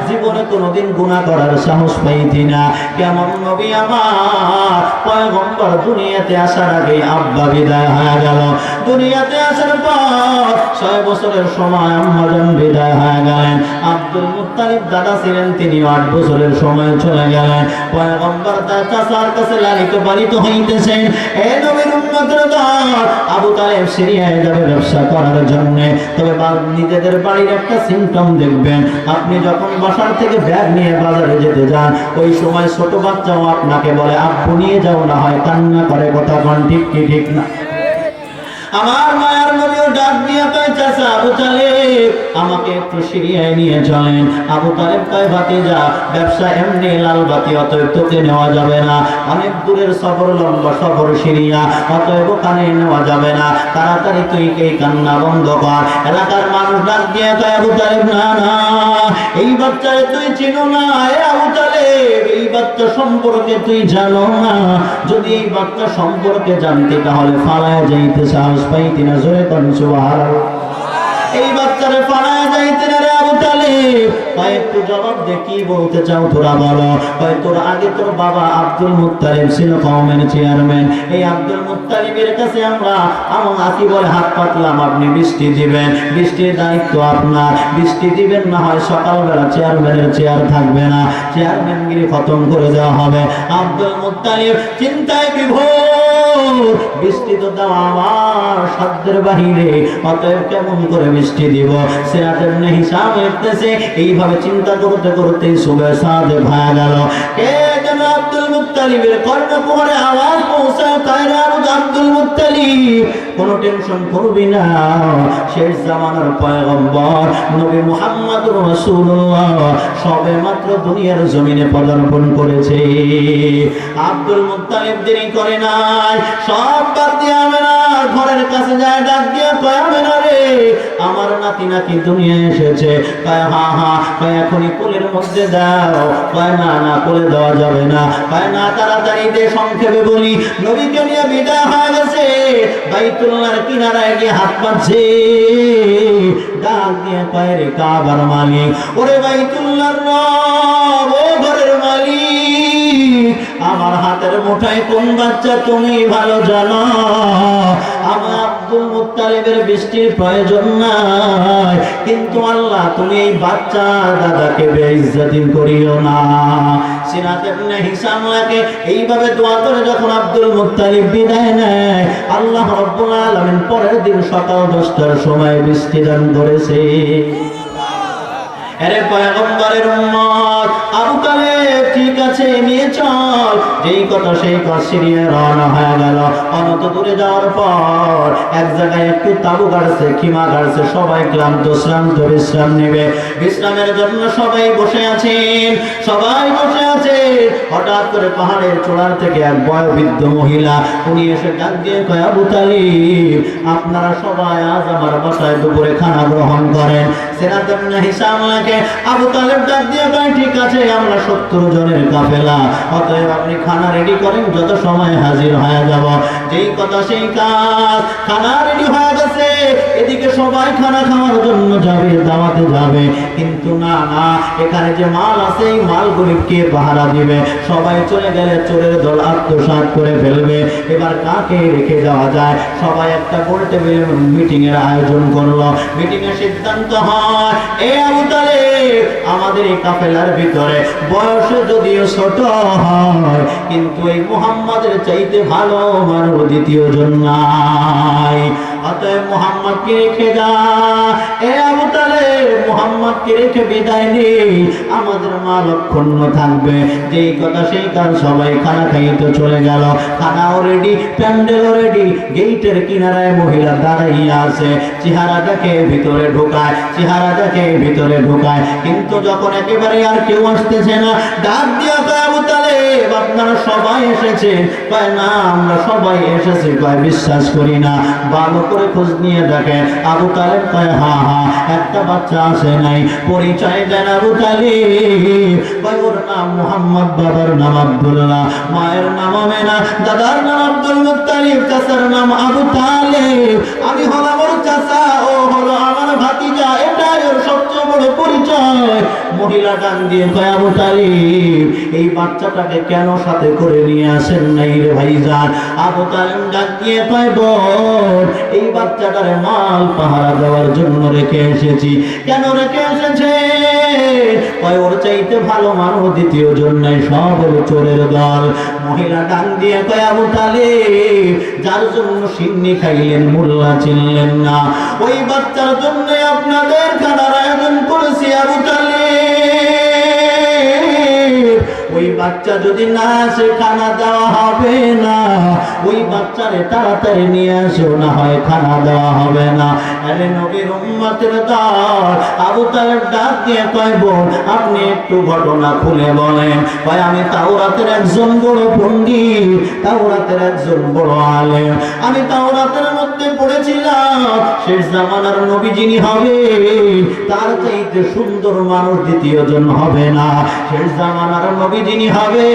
জীবনে কোনোদিন গুনাহ করার সাহস পাইতি না কেমন নবী আমার পয়গম্বর দুনিয়াতে আসার আগে আব্বা বিদায় হয়ে গেল দুনিয়াতে আসার পর 6 বছরের সময় আম্মা জান বিদায় হয়ে গেলেন আব্দুল মুত্তালিব দাদা ছিলেন তিনি 8 বছরের সময় চলে গেলেন পয়গম্বর তার চাচার কাছে লালিত পালিত হইতেছেন এই নবীর উম্মতের দল আবু তালেব সিরিয়ায় যাবে ব্যবসা করার জন্য তবে নিজেদের বাড়ির একটা সিম্পটম দেখবেন আপনি যখন বাসার থেকে ব্যাগ নিয়ে বাজারে যেতে যান ওই সময় ছোট বাচ্চাও আপনাকে বলে আব্বু নিয়ে যাও না হয় কান্না করে কথা কোন ঠিক কি ঠিক না আমার মায়ের নবীও ডাক দিয়ে কয় চাচা আবু তালেব আমাকে একটু সিরিয়ায় নিয়ে চলেন আবু তালেব কয় ভাতিজা ব্যবসা এমনি লাল বাতি অতএব তোকে নেওয়া যাবে না অনেক দূরের সফর লম্বা সফর সিরিয়া অতএব ওখানে নেওয়া যাবে না তাড়াতাড়ি তুই এই কান্না বন্ধ কর এলাকার মানুষ ডাক দিয়ে কয় আবু তালেব না না এই বাচ্চারে তুই চিনো না আবু তালেব এই বাচ্চা সম্পর্কে তুই জানো না যদি এই বাচ্চা সম্পর্কে জানতে তাহলে ফালায় যাইতে সাহস পাইতি না জোরে কোন সুবহানাল্লাহ এই বাচ্চারে ফালায় যাইতে না রে আবু তালেব কয় একটু জবাব দে কি বলতে চাও তোরা বলো কয় তোর আগে তোর বাবা আব্দুল মুত্তালিব ছিল কওমের চেয়ারম্যান এই আব্দুল মুত্তালিবের কাছে আমরা আসি বলে হাত পাতলাম আপনি বৃষ্টি দিবেন বৃষ্টির দায়িত্ব আপনার বৃষ্টি দিবেন না হয় সকালবেলা চেয়ারম্যানের চেয়ার থাকবে না চেয়ারম্যানগিরি খতম করে দেওয়া হবে আব্দুল মুত্তালিব চিন্তায় বিভোর বৃষ্টি তো দেওয়া আমার সাধ্যের বাহিরে অতএব কেমন করে বৃষ্টি দিব সিরাতের হিসাব লিখতেছে এইভাবে চিন্তা করতে করতে সুবে সাদে ভায়া গেল কে যেন আব্দুল মুত্তালিবের কর্ণকুহরে আওয়াজ পৌঁছায় তাইরা আব্দুল মুত্তালিব কোনো টেনশন করবি না শেষ জামানার পয়গম্বর নবী মুহাম্মদুর রাসূলুল্লাহ সবে মাত্র দুনিয়ার জমিনে পদার্পণ করেছে আব্দুল মুত্তালিব দেরি করে নাই সব বাদ দিয়ে আমেনার ঘরের কাছে যায় ডাক দিয়ে কয় আমেনা রে আমার নাতি নাকি দুনিয়ায় এসেছে কয় হ্যাঁ হ্যাঁ কয় এখনই কোলের মধ্যে দাও কয় না না কোলে দেওয়া যাবে না কয় না তাড়াতাড়ি দে সংক্ষেপে বলি নবীকে নিয়ে বিদায় হয়ে গেছে বাইতুল্লাহর কিনারায় গিয়ে হাত পাচ্ছে ডাক দিয়ে কয় রে কাবার মালিক ওরে বাইতুল্লাহর রব ও ঘরের মালিক আমার হাতের মুঠায় কোন বাচ্চা তুমি ভালো জানো আমার আব্দুল মুত্তালিবের বৃষ্টির প্রয়োজন নাই কিন্তু আল্লাহ তুমি এই বাচ্চা দাদাকে বেইজ্জতি করিও না সিরাতের হিসাব লাগে এইভাবে দোয়া করে যখন আব্দুল মুত্তালিব বিদায় নেয় আল্লাহ রাব্বুল আলামিন পরের দিন সকাল 10টার সময় বৃষ্টি দান করেছে আরে পয়গম্বরের উম্মত আবু তালেব ঠিক আছে নিয়ে চল, যেই কথা সেই কথা সিরিয়া রওনা হয়ে গেল। অনত দূরে যাওয়ার পর এক জায়গায় একটু তাবু গাড়ছে, খিমা গাড়ছে, সবাই ক্লান্ত শ্রান্ত বিশ্রাম নেবে। বিশ্রামের জন্য সবাই বসে আছেন, সবাই বসে আছে। হঠাৎ করে পাহাড়ের চূড়ার থেকে এক বয়োবৃদ্ধ মহিলা উনি এসে ডাক দিয়ে কয়, আবু তালিব আপনারা সবাই আজ আমার বাসায় দুপুরে খানা গ্রহণ করেন। সিরাত ইবনে হিশামকে আবু তালেব ডাক দিয়ে কয়, ঠিক আছে আমরা 70 জনের কাফেলা, অতএব আপনি খানা রেডি করেন, যত সময় হাজির হয়ে যাব। যেই কথা সেই কাজ, খানা রেডি হয়ে গেছে। এদিকে সবাই খানা খাওয়ার জন্য যাবে, দাওয়াতে যাবে, কিন্তু না না এখানে যে মাল আছে এই মালগুলি কে পাহারা দিবে? সবাই চলে গেলে চোরের দল আত্মসাৎ করে ফেলবে। এবার কাকে রেখে যাওয়া যায়? সবাই একটা গোল টেবিল মিটিং এর আয়োজন করলো। মিটিং এর সিদ্ধান্ত হয়, এ আবু তালেব আমাদের এই কাফেলার ভিতরে বয়সে যদিও ছোট হয়, কিন্তু এই মুহাম্মাদের চাইতে ভালো মানুষ দ্বিতীয় জন নাই। অতএব মুহাম্মদকে রেখে যা। এ আবু তালেব মুহাম্মদকে রেখে বিদায় নেই, আমাদের মাল অক্ষুণ্ণ থাকবে। যেই কথা সেই কাজ, সবাই খানা খাইতে চলে গেল। খানাও রেডি, প্যান্ডেলও রেডি। গেইটের কিনারায় মহিলা দাঁড়াইয়া আছে, চেহারাটাকে ভিতরে ঢোকায়, চেহারাটাকে ভিতরে ঢোকায়, কিন্তু যখন একেবারে আর কেউ আসতেছে না, ডাক দিয়া কয়, আবু তালেব আপনারা সবাই এসেছেন? কয় না আমরা সবাই এসেছি। কয় বিশ্বাস করি না, ভালো করে খোঁজ নিয়ে দেখেন। আবু তালেব কয় হ্যাঁ হ্যাঁ একটা বাচ্চা আসে নাই। পরিচয় দেন আবু তালেব। কয় ওর নাম মুহাম্মদ, বাবার নাম আব্দুল্লাহ, মায়ের নাম আমেনা, দাদার নাম আব্দুল মুত্তালিব, চাচার নাম আবু তালেব। আমি হলাম ওর চাচা, ও হলো আমার ভাতিজা, এটাই ওর সবচেয়ে বড় পরিচয়। মহিলা ডাক দিয়ে কয়, আবু তালেব এই বাচ্চাটাকে কেন সাথে করে নিয়ে আসেন নাই রে ভাইজান? আবু তালেব ডাক দিয়ে কয়, বোন এই বাচ্চাটারে মাল পাহারা দেওয়ার জন্য রেখে এসেছি। কেন রেখে এসেছে? কয় ওর চাইতে ভালো মানুষ দ্বিতীয় জন নাই, সব হলো চোরের দল। মহিলা ডাক দিয়ে কয়, আবু তালেব যার জন্য সিন্নি খাইলেন মোল্লা চিনলেন না, ওই বাচ্চার জন্য আপনাদের খানার আয়োজন করেছি আবু তালেব। ওই বাচ্চা যদি না আসে খানা দেওয়া হবে না। ওই বাচ্চারে তাড়াতাড়ি নিয়ে আসো, না হয় খানা দেওয়া হবে না। আরে নবীর উম্মতের দল। আবু তালেব ডাক দিয়ে কয়, বোন আপনি একটু ঘটনা খুলে বলেন। কয় আমি তাওরাতের একজন বড় পণ্ডিত, তাওরাতের একজন বড় আলেম। আমি তাওরাতের মধ্যে পড়েছিলাম শেষ জামানার নবী যিনি হবে তার চাইতে সুন্দর মানুষ দ্বিতীয় জন হবে না। শেষ জামানার নবী যিনি হবে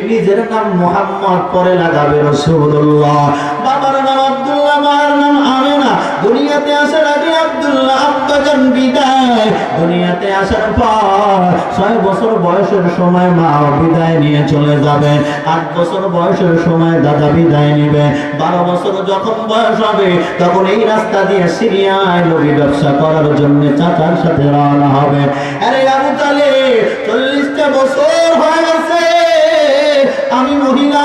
নিজের নাম মুহাম্মদ, পরে লাগাবে রাসূলুল্লাহ। বাবার নাম আব্দুল্লাহ, মায়ের নাম আমেনা। দুনিয়াতে আসার আগে আব্দুল্লাহ আব্বাজান বিদায়। দুনিয়াতে আসার পর 6 বছর বয়সের সময় মা বিদায় নিয়ে চলে যাবে। 8 বছর বয়সের সময় দাদা বিদায় নেবে। 12 বছর যখন বয়স হবে তখন এই রাস্তা দিয়ে সিরিয়ায় নবী ব্যবসা করার জন্য চাচার সাথে রওনা হবে। আরে আবু তালেব 40টা বছর হয়ে গেছে। আমি মহিলা,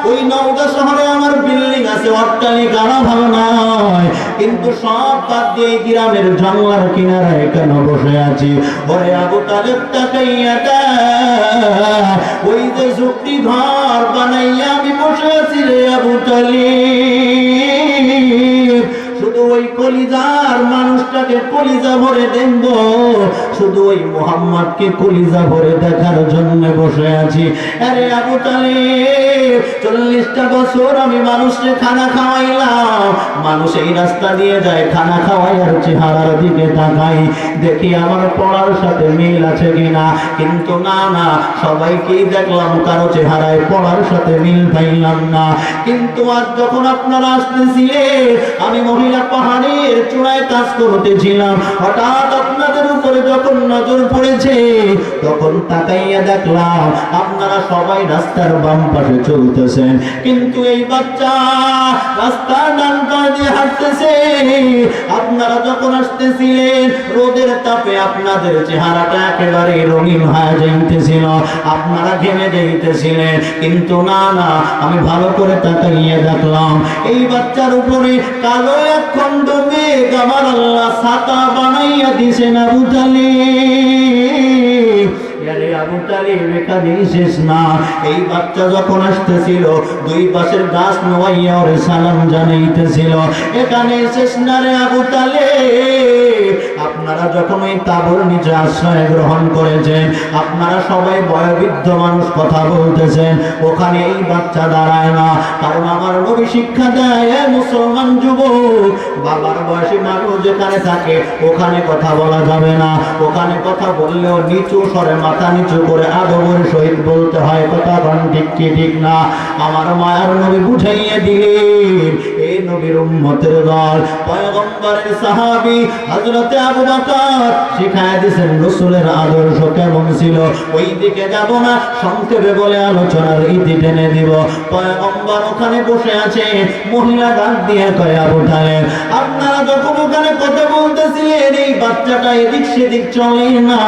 ওই নওগাঁ শহরে আমার বিল্ডিং আছে, অট্টালিকা ভালো নয়, কিন্তু সব বাদ দিয়ে গ্রামের জঙ্গলার কিনারায় কেন বসে আছি? ওরে আবু তালেব তাকাইয়া দেখ, ওই যে ঝুপড়ি ঘর বানাইয়া আমি বসে আছি রে আবু তালেব। শুধু ওই কলিজার মানুষটাকে কলিজা ভরে দেখব, শুধু ওই মুহাম্মদকে কলিজা ভরে দেখার জন্য বসে আছি। আরে আবু তালেব 40টা বছর আমি মানুষকে খানা খাওয়াইলাম। মানুষ এই রাস্তা দিয়ে যায়, খানা খাওয়াই আর চেহারার দিকে তাকাই, দেখি আমার পড়ার সাথে মিল আছে কিনা, কিন্তু না না সবাইকেই দেখলাম কারো চেহারায় পড়ার সাথে মিল পাইলাম না। কিন্তু আজ যখন আপনারা আসতেছিলেন আমি মহিলা পাহাড়ের চূড়ায় কাজ করতেছিলাম, হঠাৎ আপনাদের উপরে যখন নজর পড়েছে তখন তাকাইয়া দেখলাম আপনারা সবাই রাস্তার বাম পাশে চলতেছেন, কিন্তু এই বাচ্চা রাস্তার ডান পাশ দিয়ে হাঁটতেছে। আপনারা যখন আসতেছিলেন রোদের তাপে আপনাদের চেহারাটা একেবারে রঙিন হয়ে যাইতেছিল, আপনারা ঘেমে যাইতেছিলেন, কিন্তু না না আমি ভালো করে তাকাইয়া দেখলাম এই বাচ্চার উপরে কালো এক খণ্ড মেঘ আমার আল্লাহ ছাতা বানাইয়া দিছেন আবু তালেব। আরে আবু তালিব এখানেই শেষ না। এই বাচ্চা যখন আসতেছিল দুই পাশের গাছ নোয়াইয়া ওরে সালাম জানাইতেছিল। এখানেই শেষ না রে আবু তালিব। আপনারা যখন ওই তাঁবুর নিচে আশ্রয় গ্রহণ করেছেন, আপনারা সবাই বয়োবৃদ্ধ মানুষ কথা বলতেছেন, ওখানে এই বাচ্চা দাঁড়ায় না। কারণ আমার নবী শিক্ষা দেয়, মুসলমান যুবক, বাবার বয়সী মানুষ যেখানে থাকে ওখানে কথা বলা যাবে না। ওখানে কথা বললেও নিচু স্বরে মাথা নিচু করে আদবের সহিত বলতে হয়। কথা কোন ঠিক কি ঠিক না? আমার মায়ার নবী বুঝাইয়ে দিলেন। এই নবীর উম্মতের দল, পয়গম্বরের সাহাবী হযরতে আবু বকর শিখায় দিয়েছেন রাসূলের আদর্শ কেমন ছিল। ওই দিকে যাব না, সংক্ষেপে বলে আলোচনার ইতি টেনে দিব। পয়গম্বর ওখানে বসে আছে, মহিলা ডাক দিয়ে কয়, আবু তালেব আপনারা যখন ওখানে কথা বলতেছিলেন এই বাচ্চাটা এদিক সেদিক চলে না,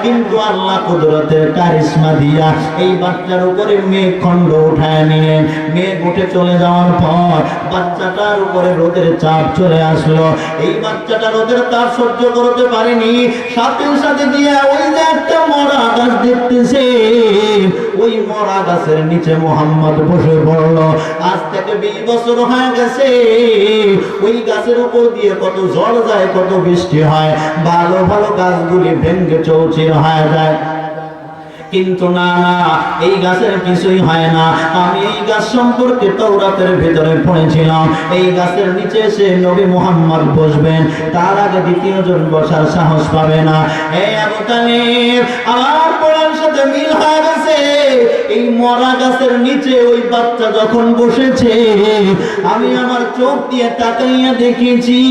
কিন্তু আল্লাহ কুদরতের কারিশমা দিয়া এই বাচ্চার উপরে মেঘখণ্ড উঠায় নিলেন। মেঘ উঠে চলে যাওয়ার পর বাচ্চাটার উপরে রোদের চাপ চলে আসলো। এই বাচ্চাটা রোদের তাপ সহ্য করতে পারেনি, সাথে সাথে গিয়ে ওই যে একটা মরা গাছ দেখতেছে, ওই মরা গাছের নিচে মোহাম্মদ বসে পড়লো। আজ থেকে 20 বছর হয়ে গেছে। ওই গাছের উপর দিয়ে কত ঝড় যায়, কত বৃষ্টি হয়, ভালো ভালো গাছগুলি ভেঙ্গে চৌচির হয়ে যায়, কিন্তু না না, এই গাছের কিছুই হয় না। আমি এই গাছ সম্পর্কে তাওরাতের ভিতরে পড়েছিলাম, এই গাছের নিচে এসে নবী মুহাম্মদ বসবেন, তার আগে দ্বিতীয় জন বসার সাহস পাবে না। এই আবু তালিব আমার পড়ার সাথে মিল হয়ে গেছে। এই মরা গাছের নিচে ওই বাচ্চা যখন বসেছে, আমি আমার চোখ দিয়ে তাকাইয়া দেখেছি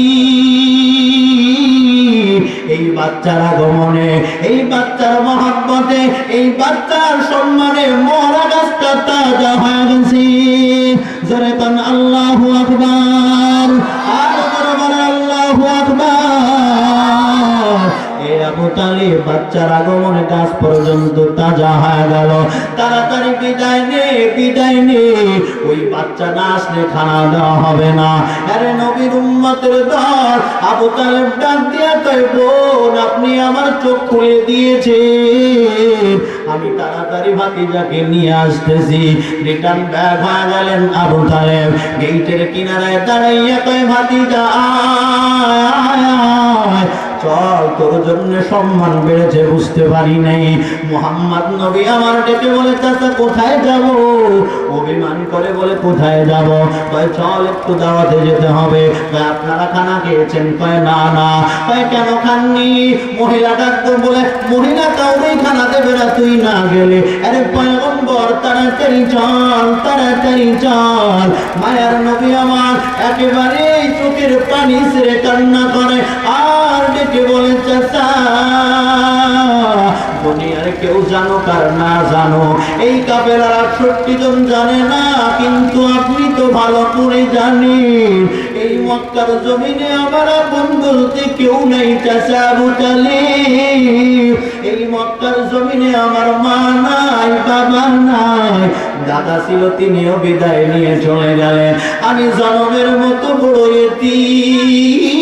এই বাচ্চার আগমনে, এই বাচ্চার মহব্বতে, এই বাচ্চার সম্মানে মরা গাছটা তাজা হয়ে গেছে। জোরে কোন আল্লাহু আকবার, আর জোরে বলে আল্লাহু আকবার। এই আবু তালিব বাচ্চার আগমনে গাছ পর্যন্ত তাজা হয়ে গেল। তাড়াতাড়ি বিদায় নে, বিদায় নে, ওই বাচ্চা না আসলে খানা দেওয়া হবে না। আরে নবীর উম্মতের দল, আবু তালেব ডাক দিয়া কয়, বোন আপনি আমার চোখ খুলে দিয়েছেন, আমি তাড়াতাড়ি ভাতিজাকে নিয়ে আসতেছি। রিটার্ন ব্যাক হয়ে গেলেন আবু তালেব, গেটের কিনারায় দাঁড়াইয়া কয়, ভাতিজা আয়, চল, তোর জন্য সম্মান বেড়েছে বুঝতে পারি নাই। মুহাম্মদ নবী আমার ডেকে বলে, চাচা কোথায় যাব? অভিমান করে বলে, কোথায় যাব? কয় চল একটু দাওয়াতে যেতে হবে। কয় আপনারা খানা খেয়েছেন? কয় না না। কয় কেন খাননি? মহিলা ডাকতো বলে, মহিলা কাউকেই খানা দেবে না তুই না গেলে। আরে পয়গম্বর তাড়াতাড়ি চল, তাড়াতাড়ি চল। মায়ার নবী আমার একেবারে চোখের পানি ছেড়ে কান্না করে, আর ডেকে বলে, চাচা দুনিয়ার কেউ জানো কার না জানো, এই কাফেলার 68 জন জানে না, কিন্তু আপনি তো ভালো করে জানেন এই মক্কার জমিনে আমার আপন বলতে কেউ নেই চাচা আবু তালিব। এই মক্কার জমিনে আমার মা নাই, বাবা নাই, দাদা ছিল তিনিও বিদায় নিয়ে চলে গেলেন। আমি জনমের মতো বড় এতিম।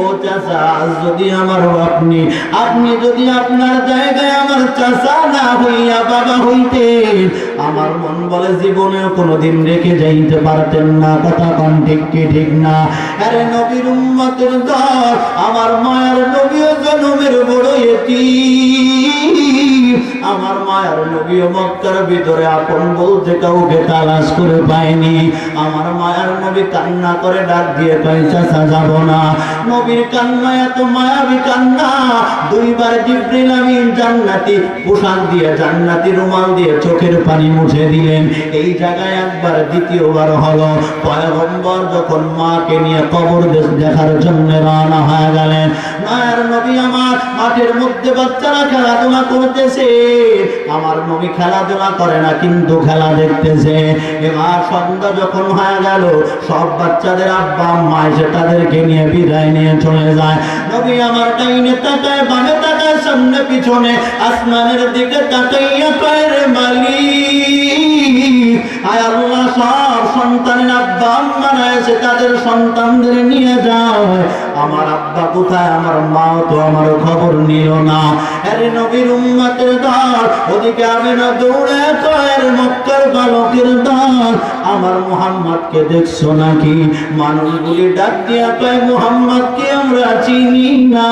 ও চাচা যদি আমার আপনি যদি আপনার জায়গায় আমার চাচা না হইয়া বাবা হইতেন, আমার মন বলে জীবনেও কোনোদিন রেখে যাইতে পারতেন না। কথা কোন ঠিক কি ঠিক না? আরে নবীর উম্মতের দল, আমার মায়ের নবীও জনমের বড় এতিম। আমার মায়ের নবীও মক্কার ভিতরে আপন বলতে কাউকে তালাশ করে পায়নি। আমার মায়ের নবী কান্না করে ডাক দিয়ে কয়, চাচা যাব না। নবীর কান্না এত মায়াবী কান্না, দুইবার জিবরিল আমিন জান্নাতি পোশাক দিয়ে, জান্নাতি রুমাল দিয়ে চোখের পানি মুছে দিলেন। এই জায়গায় একবার, দ্বিতীয়বার হলো। পয়গম্বর যখন মাকে নিয়ে কবর দেখার জন্য রওনা হয়ে গেলেন, মায়ের নবী আমার মাঠের মধ্যে বাচ্চারা খেলাধুলা করতেছে। আমার নবী খেলাধুলা করে না, কিন্তু খেলা দেখতেছে। এবার সন্ধ্যা যখন হয়ে গেল, সব বাচ্চাদের আব্বা আম্মা এসে তাদেরকে নিয়ে বিদায় নিয়ে চলে যায়। নবী আমার ডাইনে তাকায়, বামে তাকায়, সামনে পিছনে, আসমানের দিকে তাকাইয়া কয়, রে মালিক, আয় আল্লাহ, সব সন্তানের আব্বা আম্মারা এসে তাদের সন্তানদের নিয়ে যায়, আমার আব্বা কোথায়, আমার মাও তো আমার খবর নিল না। আরে নবীর উম্মতের দল, ওদিকে আমেনা দৌড়ে কয়ের মক্কার বালকের দল, আমার মুহাম্মদকে দেখছো নাকি? মানুষগুলি ডাক দিয়া কয় মুহাম্মদকে আমরা চিনি না,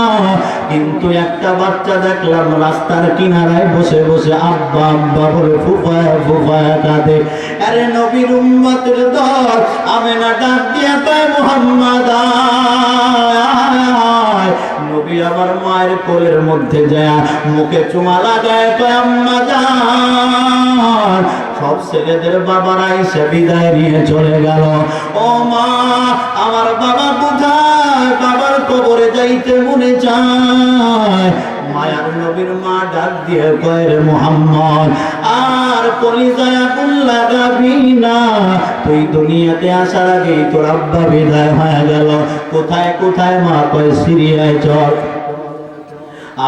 কিন্তু একটা বাচ্চা দেখলাম রাস্তার কিনারায় বসে বসে আব্বা আব্বা বলে ফুফায়া ফুফায়া কাঁদে। আরে নবীর উম্মতের দল, আমেনা ডাক দিয়া কয় মুহাম্মদ আয়। নবী আমার মায়ের কোলের মধ্যে যায় মুখে চুমা লাগায় কয় আম্মা জান। সব ছেলেদের বাবারা এসে বিদায় নিয়ে চলে গেল। ও মা, আমার বাবা কোথায়? বাবার কবরে যাইতে মনে চায়। মায়ার নবীর মা ডাক দিয়ে কয় রে মুহাম্মদ, আর কলিজায় আগুন লাগাবি না। তুই দুনিয়াতে আসার আগেই তোর আব্বা বিদায় হয়ে গেল। কোথায় কোথায়? মা কয় সিরিয়ায় চল।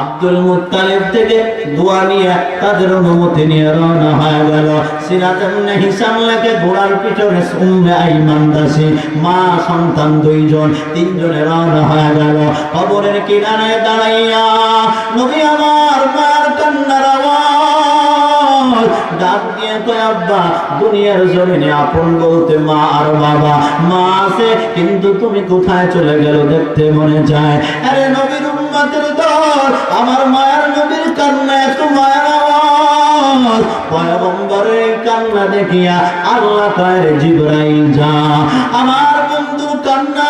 আব্দুল মুত্তালিব থেকে দোয়া নিয়ে তাদের অনুমতি নিয়ে রওনা হয়ে গেল। সিরাজ ইবনে হিশাম লেখে ঘোড়ার পিছনে উম্মে আইমান দাসী, মা সন্তান দুইজন, তিনজনে রওনা হয়ে গেল। কবরের কিনারায় দাঁড়াইয়া নবী আমার মার কান্নার আওয়াজ ডাক দিয়ে কয় আব্বা, দুনিয়ার জমিনে আপন বলতে মা আর বাবা। মা আছে, কিন্তু তুমি কোথায় চলে গেল দেখতে মনে চায়। আরে নবীর উম্মতের দল, আমার মায়ের নবীর কান্না এত মায়ের আওয়াজ। পয়গম্বরের এই কান্না দেখিয়া আল্লাহ কয় জিবরাইল যা, আমার বন্ধুর কান্না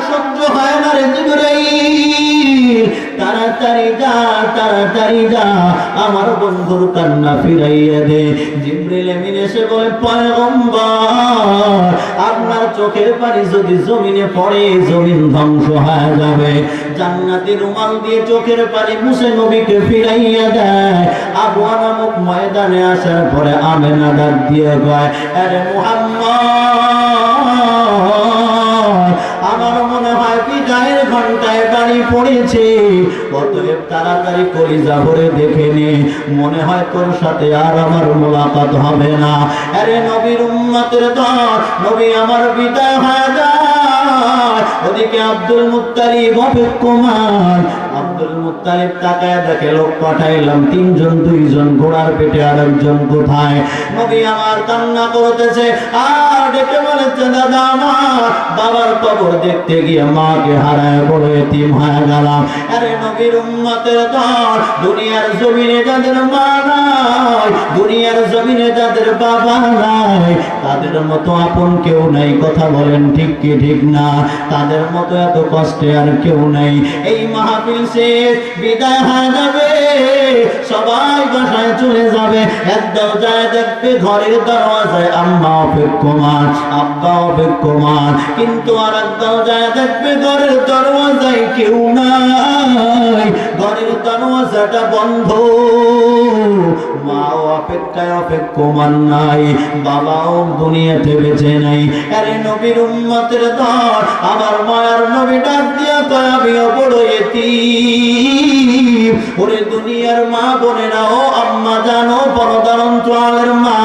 সহ্য হয় না রে জিবরাইল, তাড়াতাড়ি যা তাড়াতাড়ি যা, আমার বন্ধুর কান্না ফিরাইয়া দে। জিবরাইল আমিন এসে বলে পয়গম্বর, আপনার চোখের পানি যদি জমিনে পড়ে জমিন ধ্বংস হয়ে যাবে। জান্নাতি রুমাল দিয়ে চোখের পানি মুছে নবীকে ফিরাইয়া দেয়। আবওয়া নামক ময়দানে আসার পরে আমেনা ডাক দিয়ে কয় আরে মুহাম্মদ, আমার মনে হয় বিদায়ের ঘন্টায় বাড়ি পড়েছে, অতএব তাড়াতাড়ি কলিজা ভরে দেখে নে, মনে হয় তোর সাথে আর আমার মোলাকাত হবে না। আরে নবীর উম্মতের দল, নবী আমার বিদায় হয়ে যায়। ওদিকে আব্দুল মুত্তালিব অপেক্ষমান। আব্দুল মুত্তালিব তাকায় দেখে লোক পাঠাইলাম তিনজন, দুইজন ঘোড়ার পেটে, আর একজন কোথায়? নবী আমার কান্না করতেছে আর ডেকে বলেছে দাদা আমার বাবার কবর দেখতে গিয়ে মাকে হারায় বড় এতিম হয়ে গেলাম। আরে নবীর উম্মতের দল, দুনিয়ার জমিনে যাদের মা নাই, দুনিয়ার জমিনে যাদের বাবা নাই, তাদের মতো আপন কেউ নাই। কথা বলেন ঠিক কি ঠিক না? তাদের মতো এত কষ্টে আর কেউ নাই। এই মাহফিল শেষ, বিদায় হয়ে যাবে, সবাই বাসায় চলে যাবে। একদল যায় দেখবে ঘরের দরওয়াজায় আম্মা অপেক্ষমান, আব্বা অপেক্ষমান, কিন্তু আর একদল যায় দেখবে ঘরের দরওয়াজায় কেউ নাই, ঘরের দরওয়াজাটা বন্ধ। মাও অপেক্ষায় অপেক্ষমান নাই, বাবাও দুনিয়াতে বেঁচে নাই। আরে নবীর উম্মতের দল, আমার মায়ার নবী ডাক দিয়া কয় আমিও বড় এতিম। ওরে দুনিয়ার মা বোনেরা, ও আম্মা জানো পরদার অঞ্চলের মা,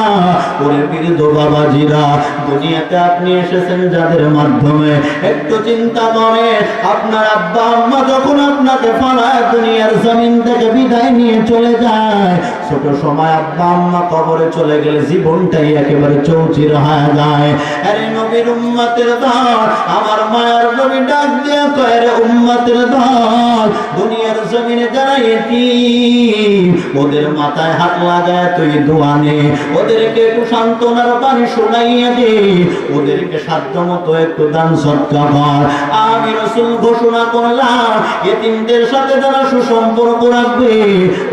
ওরে বৃদ্ধ বাবাজিরা, দুনিয়াতে আপনি এসেছেন যাদের মাধ্যমে, একটু চিন্তা করে আপনার আব্বা আম্মা যখন আপনাকে ফালায় দুনিয়ার জমিন থেকে বিদায় নিয়ে চলে যায়, ছোট সময় আব্বা আম্মা কবরে চলে গেলে জীবনটাই একেবারে চৌচির হয়ে যায়। আরে নবীর উম্মতের দল, আমার মায়ের নবী ডাক দিয়ে কয় রে উম্মতের দল, দুনিয়ার জমিনে যারা এতিম ওদের মাথায় হাত লাগায় তুই দোয়া নে, ওদেরকে একটু সান্ত্বনার বাণী শোনাইয়া দে, ওদেরকে সাধ্য মতো একটু দান সৎকা কর। আমি রাসূল ঘোষণা করলাম এতিমদের সাথে যারা সুসম্পর্ক রাখবে,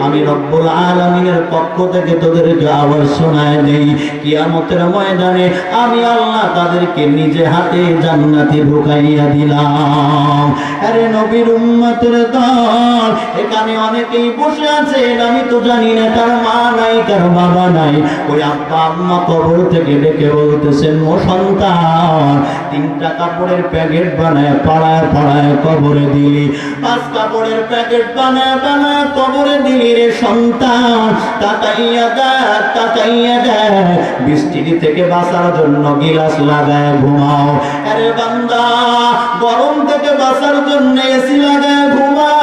আমি রব্বুল আলামিনের পক্ষ থেকে তোদেরকে আওয়াজ শোনায় দেই, কিয়ামতের ময়দানে আমি আল্লাহ তাদেরকে নিজে হাতে জান্নাতে ঢুকাইয়া দিলাম। আরে নবীর উম্মতের দল, এখানে অনেকেই বসে আছেন, আমি তো জানি না কার মা নাই কার বাবা নাই, ওই আব্বা আম্মা কবর থেকে ডেকে বলতেছেন, ও সন্তান, 3টা কাপড়ের প্যাকেট বানায় পাড়ায় পাড়ায় কবরে দিলি, 5 কাপড়ের প্যাকেট বানায় বানায় কবরে দিলি রে সন্তান। তাকাইয়া দেখ, তাকাইয়া দেখ, বৃষ্টি থেকে বাঁচার জন্য গিলাস লাগায় ঘুমাও। আরে বান্দা, গরম থেকে বাঁচার জন্য এসি লাগায় ঘুমাও।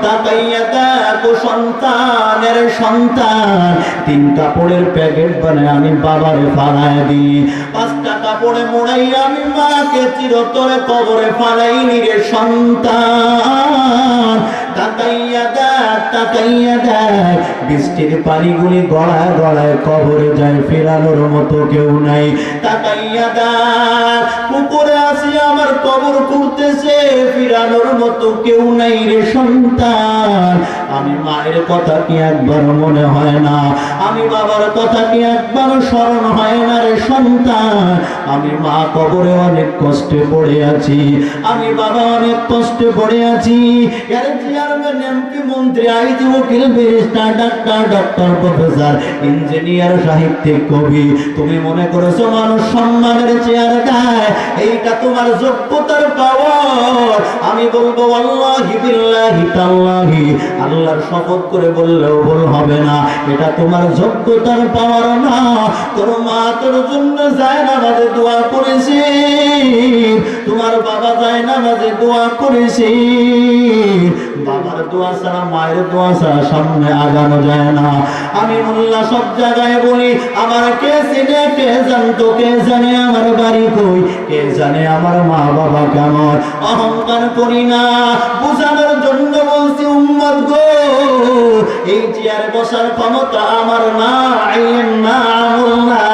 তাকাইয়া দেখ ও সন্তানের সন্তান, 3 কাপড়ের প্যাকেট বানায় আমি বাবারে ফালায় দিই, 5টা কাপড়ে মোড়াই আমি মাকে চিরতরে কবরে ফালাইনি রে সন্তান। তাকাইয়া দেখ, তাকাইয়া দেখ, বৃষ্টির পানিগুলি গড়ায় গড়ায় কবরে যায়, ফেরানোর মতো কেউ নাই। তাকাইয়া দেখ, পুকুরে আসি আমার কবর করতেছে, ফিরানোর মতো কেউ নাই রে সন্তান। আমি মায়ের কথা কি একবার মনে হয় না? আমি বাবার কথা কি একবার স্মরণ হয় না রে সন্তান? আমি মা কবরে অনেক কষ্টে পড়ে আছি, আমি বাবা অনেক কষ্টে পড়ে আছি। এর চেয়ারম্যান, এমপি, মন্ত্রী, আইজি, উকিল, barrister, doctor, doctor, professor, engineer, সাহিত্যিক, কবি, তুমি মনে করেছো মানুষ সম্মানের চেয়ার দেয়, এইটা তোমার যোগ্যতার পাওয়ার। আমি বলবো আল্লাহি বিল্লাহি তাল্লাহি, আল্লাহর শপথ করে বললেও ভুল হবে না, এটা তোমার যোগ্যতার পাওয়ার না। তোর মা তোর জন্য জায়নামাজে দোয়া করেছে, তোমার বাবা জায়নামাজে দোয়া করেছে। বাবার দোয়া ছাড়া, মায়ের দোয়া ছাড়া সামনে আগানো যায় না। আমি মোল্লা সব জায়গায় বলি, আমার কে চিনে, কে জানতো, কে জানে আমার বাড়ি কই, কে জানে আমার মা বাবা কেমন। অহংকার করি না, বুঝানোর জন্য বলছি উম্মত গো, এই চেয়ারে বসার ক্ষমতা আমার না, আইন না, আমল না,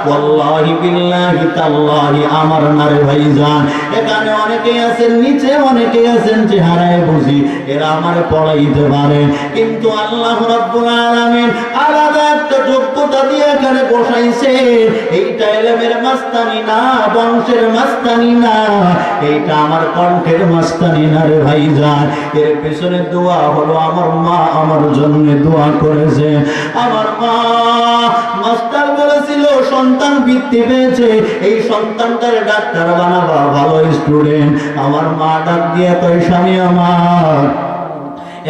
ওয়াল্লাহি বিল্লাহি তাল্লাহি আমার না রে ভাইজান। এখানে অনেকে আছেন নিচে, অনেকে আছেন চেহারায় বুঝি এরা আমার পড়াইতে পারে, কিন্তু আল্লাহ রাব্বুল আলামিন আলাদা একটা যোগ্যতা দিয়ে এখানে বসাইছে। এইটা ইলমের মাস্তানি না, বংশের মাস্তানি না, এইটা আমার কণ্ঠের মাস্তানি না রে ভাইজান। এর পেছনে দোয়া হলো আমার মা আমার জন্য দোয়া করেছে। আমার মা মাস্টার বলেছিল সন্তান বৃত্তি পেয়েছে, এই সন্তানটারে ডাক্তার বানাবা, ভালো স্টুডেন্ট। আমার মা ডাক দিয়ে কয়, স্বামী আমার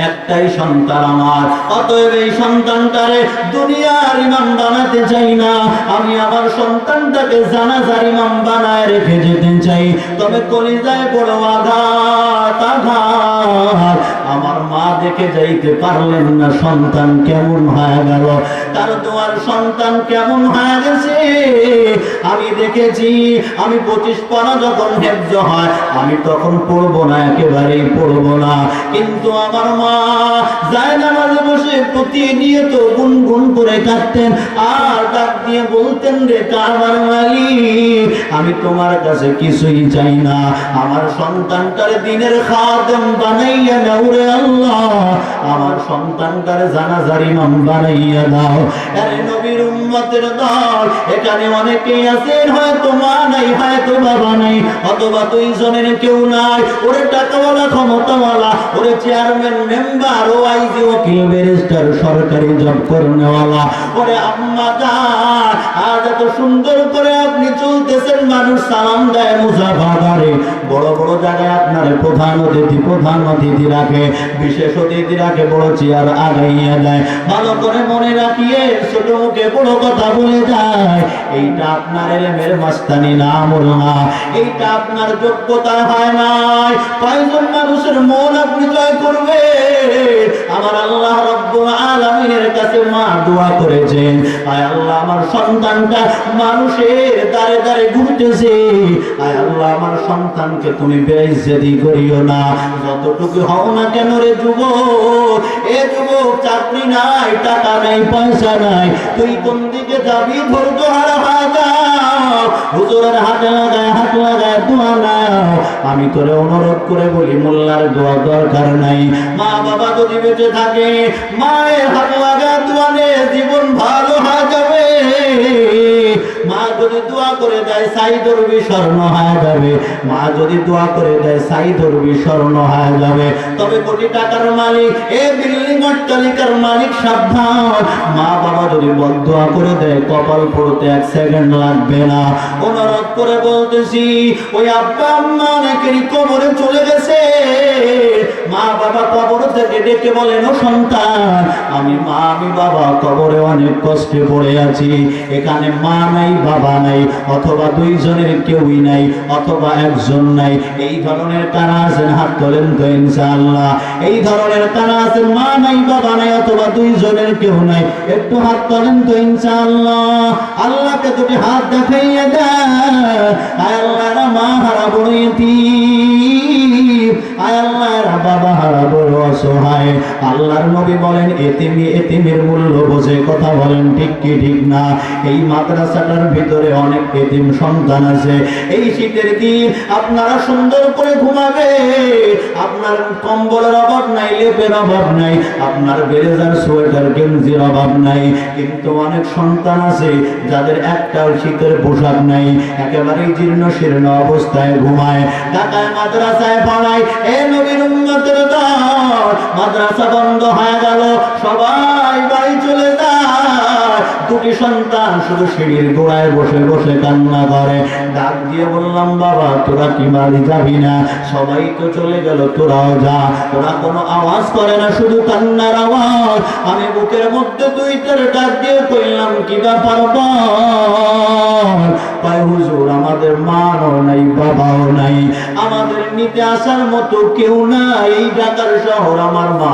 একটাই সন্তান আমার, অতএব এই সন্তানটারে দুনিয়ার ইমাম বানাতে চাই না, আমি আমার সন্তানটাকে জানাজার ইমাম বানায় রেখে যেতে চাই। তবে কলিজায় বড় আঘাত, আঘাত। আমার মা দেখে যাইতে পারলেন না সন্তান কেমন হয়ে গেল, তার দোয়ার সন্তান কেমন হয়ে গেছে। আমি দেখেছি, আমি 25 পারা যখন হেফজ হয় আমি তখন পড়বো না, একেবারেই পড়বো না, কিন্তু আমার মা জায়নামাজে বসে প্রতিনিয়ত গুনগুন করে কাঁদতেন আর ডাক দিয়ে বলতেন, রে কাবার মালিক, আমি তোমার কাছে কিছুই চাই না, আমার সন্তানটারে দিনের খাদেম বানাইয়া দাও রে আল্লাহ, আমার সন্তানটারে জানাজার ইমাম বানাইয়া দাও। আরে নবীর উম্মতের দল, এখানে অনেকেই আছেন, হয়তো মা নাই, হয়তো বাবা নাই, অথবা 2 জনের কেউ নাই, ওরে টাকাওয়ালা, ক্ষমতাওয়ালা, ওরে চেয়ারম্যান, মেম্বার, ও আইজি, উকিল, ব্যারিস্টার, সরকারি জব করনেওয়ালা, ওরে আম্মা জান, আজ এত সুন্দর করে আপনি চলতেছেন, মানুষ সালাম দেয়, মুসাফা করে, বড় বড় জায়গায় আপনার প্রধান অতিথি রাখে, বিশেষ অতিথি রাখে, বড় চেয়ার আগাইয়া দেয়, ভালো করে মনে রাখিয়ে ছোট মুখে বড় কথা বলে যায়। এইটা আপনার ইলমের মাস্তানি না, আমল না, এইটা আপনার যোগ্যতা হয় নাই। কয়জন মানুষের মন আপনি জয় করবে? আমার আল্লাহ রাব্বুল আলামিনের কাছে মা দোয়া করেছেন, আয় আল্লাহ আমার সন্তানটা মানুষের দাঁড়ে দাঁড়ে ঘুরতেছে, আয় আল্লাহ আমার সন্তানকে তুমি বেইজ্জতি করিও না, যতটুকু হও না কেন রে যুবক, এ যুবক, চাকরি নাই, টাকা নাই, পয়সা নাই, তুই কোন দিকে যাবি? ধৈর্য হারা হয়ে যাও, হুজুরের হাতে লাগায়, হাত লাগায় দোয়া নাও। আমি তোরে অনুরোধ করে বলি, মোল্লার দোয়া দরকার নাই, মা বাবা যদি বেঁচে থাকে মায়ের হাত লাগায় দোয়া নে, জীবন ভালো হয়ে যাবে। মা যদি দোয়া করে দেয় ছাই ধরবি স্বর্ণ হয়ে যাবে, মা যদি দোয়া করে দেয় ছাই ধরবি স্বর্ণ হয়ে যাবে। তবে কোটি টাকার মালিক, এ বিল্ডিং অট্টালিকার মালিক সাবধান, মা বাবা যদি বদদোয়া করে দেয় কপাল পড়তে 1 সেকেন্ড লাগবে না। অনুরোধ করে বলতেছি, ওই আব্বা আম্মা অনেকেরই কবরে চলে গেছে, মা বাবা কবর থেকে ডেকে বলেন, ও সন্তান, আমি মা আমি বাবা কবরে অনেক কষ্টে পড়ে আছি। এখানে মা নাই বাবা নাই, অথবা দুইজনের কেউই নাই, অথবা একজন নাই। এই ধরনের কারা আছেন হাত তোলেন তো ইনশাআল্লাহ। এই ধরনের কারা আছেন মা নাই বাবা নাই অথবা দুইজনের কেউ নাই, একটু হাত তোলেন তো ইনশাআল্লাহ। আল্লাহকে দুটি হাত দেখাইয়া দেয়, আয় আল্লাহর মা হারা বড় ইতিম, আয় আল্লাহর বাবা হারা বড় অসহায়। আল্লাহর নবী বলেন, এতিমের মূল্য বোঝে। কথা বলেন ঠিক কি ঠিক না? এই মাদ্রাসাটার ভিতরে অনেক এতিম সন্তান আছে। এই শীতের দিন আপনারা সুন্দর করে ঘুমাবে, আপনার কম্বলের অভাব নাই, লেপের অভাব নাই, আপনার ব্লেজার সোয়েটার গেঞ্জির অভাব নাই, কিন্তু অনেক সন্তান আছে যাদের একটাও শীতের পোশাক নাই, একেবারেই জীর্ণ শীর্ণ অবস্থায় ঘুমায়। ঢাকায় মাদ্রাসায় পড়ায়, এ নবীর উম্মতের দল, মাদ্রাসা বন্ধ হয়ে গেল, সবাই বাড়ি চলে যায়। দুটি সন্তান শুধু সিঁড়ির গোড়ায় বসে বসে কান্না করে। ডাক দিয়ে বললাম, বাবা তোরা কি বাড়ি যাবি না? সবাই তো চলে গেল, তোরাও যা। ওরা কোনো আওয়াজ করে না, শুধু কান্নার আওয়াজ। আমি বুকের মধ্যে 2-3 ডাক দিয়ে কইলাম, কি ব্যাপার বল? কয় হুজুর, আমাদের মাও নাই বাবাও নাই, আমাদের নিতে আসার মতো কেউ নাই। এই ঢাকার শহর, আমার মা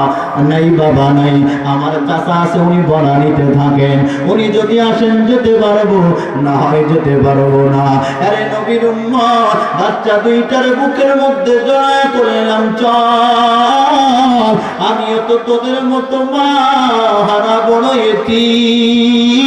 নাই বাবা নাই, আমার চাচা আছে, উনি বনানীতে থাকেন, উনি যদি আসেন যেতে পারবো, না হয় যেতে পারবো না। আরে নবীর উম্মত, বাচ্চা 2টার বুকের মধ্যে জড়ায় করলাম, চল আমিও তো তোদের মতো মা হারা বড় এতিম,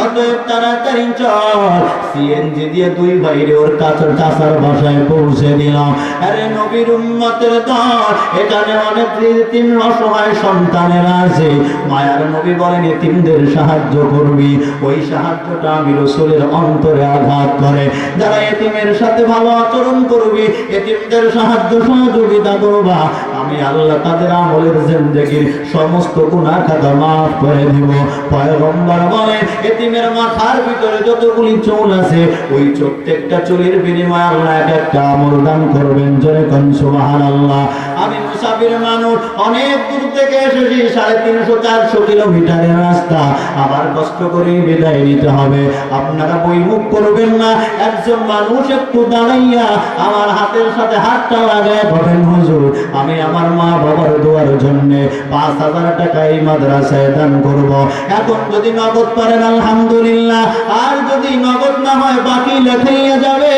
অতএব তাড়াতাড়ি চল। সিএনজি দিয়ে 2 ভাইরে ওর কাছের চাচার বাসায় পৌঁছে দিলাম। আরে নবীর উম্মতের দল, এখানে অনেক এতিম অসহায় সন্তানেরা আছে। মায়ার নবী বলেন, এতিমদের সাহায্য করবি, ওই সাহায্যটা আমি রাসূলের অন্তরে আঘাত করে। যারা এতিমের সাথে ভালো আচরণ করবি, এতিমদের সাহায্য সহযোগিতা করবা, আমি আল্লাহ তাদের আমলের জিন্দেগির সমস্ত গুনাহ খাতা মাফ করে দিব। পয়গম্বর বলেন, এতিমের মাথার ভিতরে যতগুলি চুল আছে, ওই প্রত্যেকটা চুলের বিনিময়ে আল্লাহ একটা আমল দান করবেন। জোরে কোন সুবহানাল্লাহ। আমি মুসাফির মানুষ, অনেক দূর থেকে এসেছি, 350-400 কিলোমিটারের রাস্তা, আবার কষ্ট করে বিদায় নিতে হবে। আপনারা বইমুখ করবেন না। একজন মানুষ একটু দাঁড়াইয়া আমার হাতের সাথে হাতটা লাগায় বলেন, হুজুর আমি আমার মা বাবার দোয়ার জন্য 5000 টাকা এই মাদ্রাসায় দান করব। এখন যদি নগদ পারেন আলহামদুলিল্লাহ, আর যদি নগদ না হয় বাকি লেখাইয়া যাবে।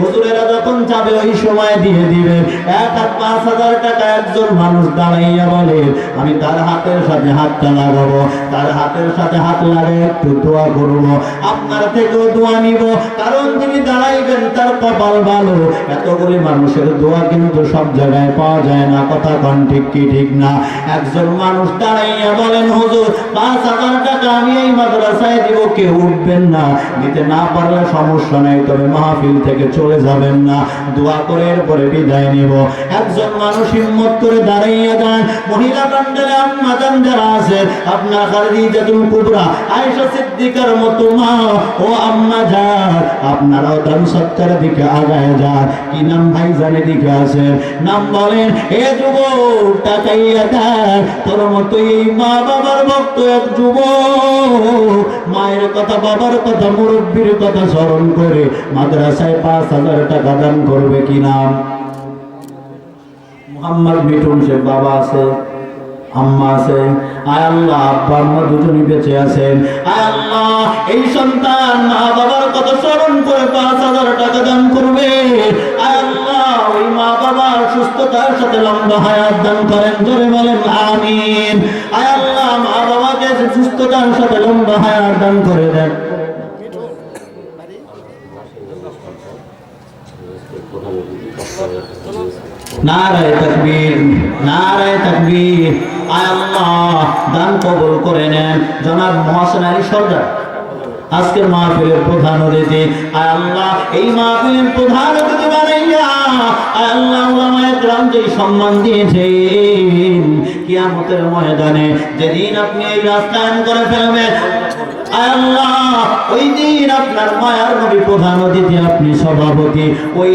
হুজুরেরা যখন যাবে ওই সময় দিয়ে দিবেন। 5000 টাকা একজন মানুষ দাঁড়াইয়া বলে, আমি তার হাতের সাথে হাতটা লাগাবো, তার হাতের সাথে হাত লাগাই একটু দোয়া করবো, আপনার থেকেও দোয়া নিব, কারণ তিনি দাঁড়াইবেন তার কপাল ভালো। এতগুলি মানুষের দোয়া কিন্তু সব জায়গায় পাওয়া যায় না। কথা কোন ঠিক কি ঠিক না? একজন মানুষ দাঁড়াইয়া বলেন, হুজুর 5000 টাকা আমি এই মাদ্রাসায় দিব, কেউ উঠবেন না, দিতে না পারলে সমস্যা নেই, তবে মাহফিল থেকে চলে যাবেন না, দোয়া করে এরপরে বিদায় নিব। একজন মানুষ হিম্মত করে দাঁড়াইয়া যান। মহিলা প্যান্ডেলে আম্মা জান যারা আছে, আপনার খাদিজাতুল কুবরা আয়েশা সিদ্দিকার মতো মা ও আম্মা যান, আপনারাও দান সত্তার দিকে আগায় যান। কি নাম ভাই জানে দিকে আছে? নাম বলেন। এ যুবক তাকাইয়া দেখ, তোর মতো এই মা বাবার ভক্ত এক যুবক মায়ের কথা, বাবার কথা, মুরব্বীর কথা স্মরণ করে মাদ্রাসায় 5000 টাকা দান করবে। কি নাম? মোহাম্মদ মিঠুন শেখ। বাবা আছে, আম্মা আছে। আয় আল্লাহ, আব্বা আম্মা দুজনই বেঁচে আছেন। আয় আল্লাহ, এই সন্তান মা বাবার কথা স্মরণ করে 5000 টাকা দান করবে। আয় আল্লাহ, ওই মা বাবার সুস্থতার সাথে লম্বা হায়াত দান করেন। জোরে বলেন আমিন। আয় আল্লাহ, মা বাবাকে সুস্থতার সাথে লম্বা হায়াত দান করে দেন। নারায়ে তাকবীর, নারায়ে তাকবীর। আয় আল্লাহ, দান কবুল করে নেন। জনাব মহসিন আলী সরদার, আজকের মাহফিলের প্রধান অতিথি আয় আল্লাহ, এই মাহফিলের প্রধান অতিথি বানাইয়া আয় আল্লাহ উলামায়ে কেরাম যে সম্মান দিয়েছেন, কিয়ামতের ময়দানে যেদিন আপনি এই রাস্তায়ন করে ফেলবেন আয় আল্লাহ, ওই দিন আপনার মায়ার নবী প্রধান অতিথি, আপনি সভাপতি, ওই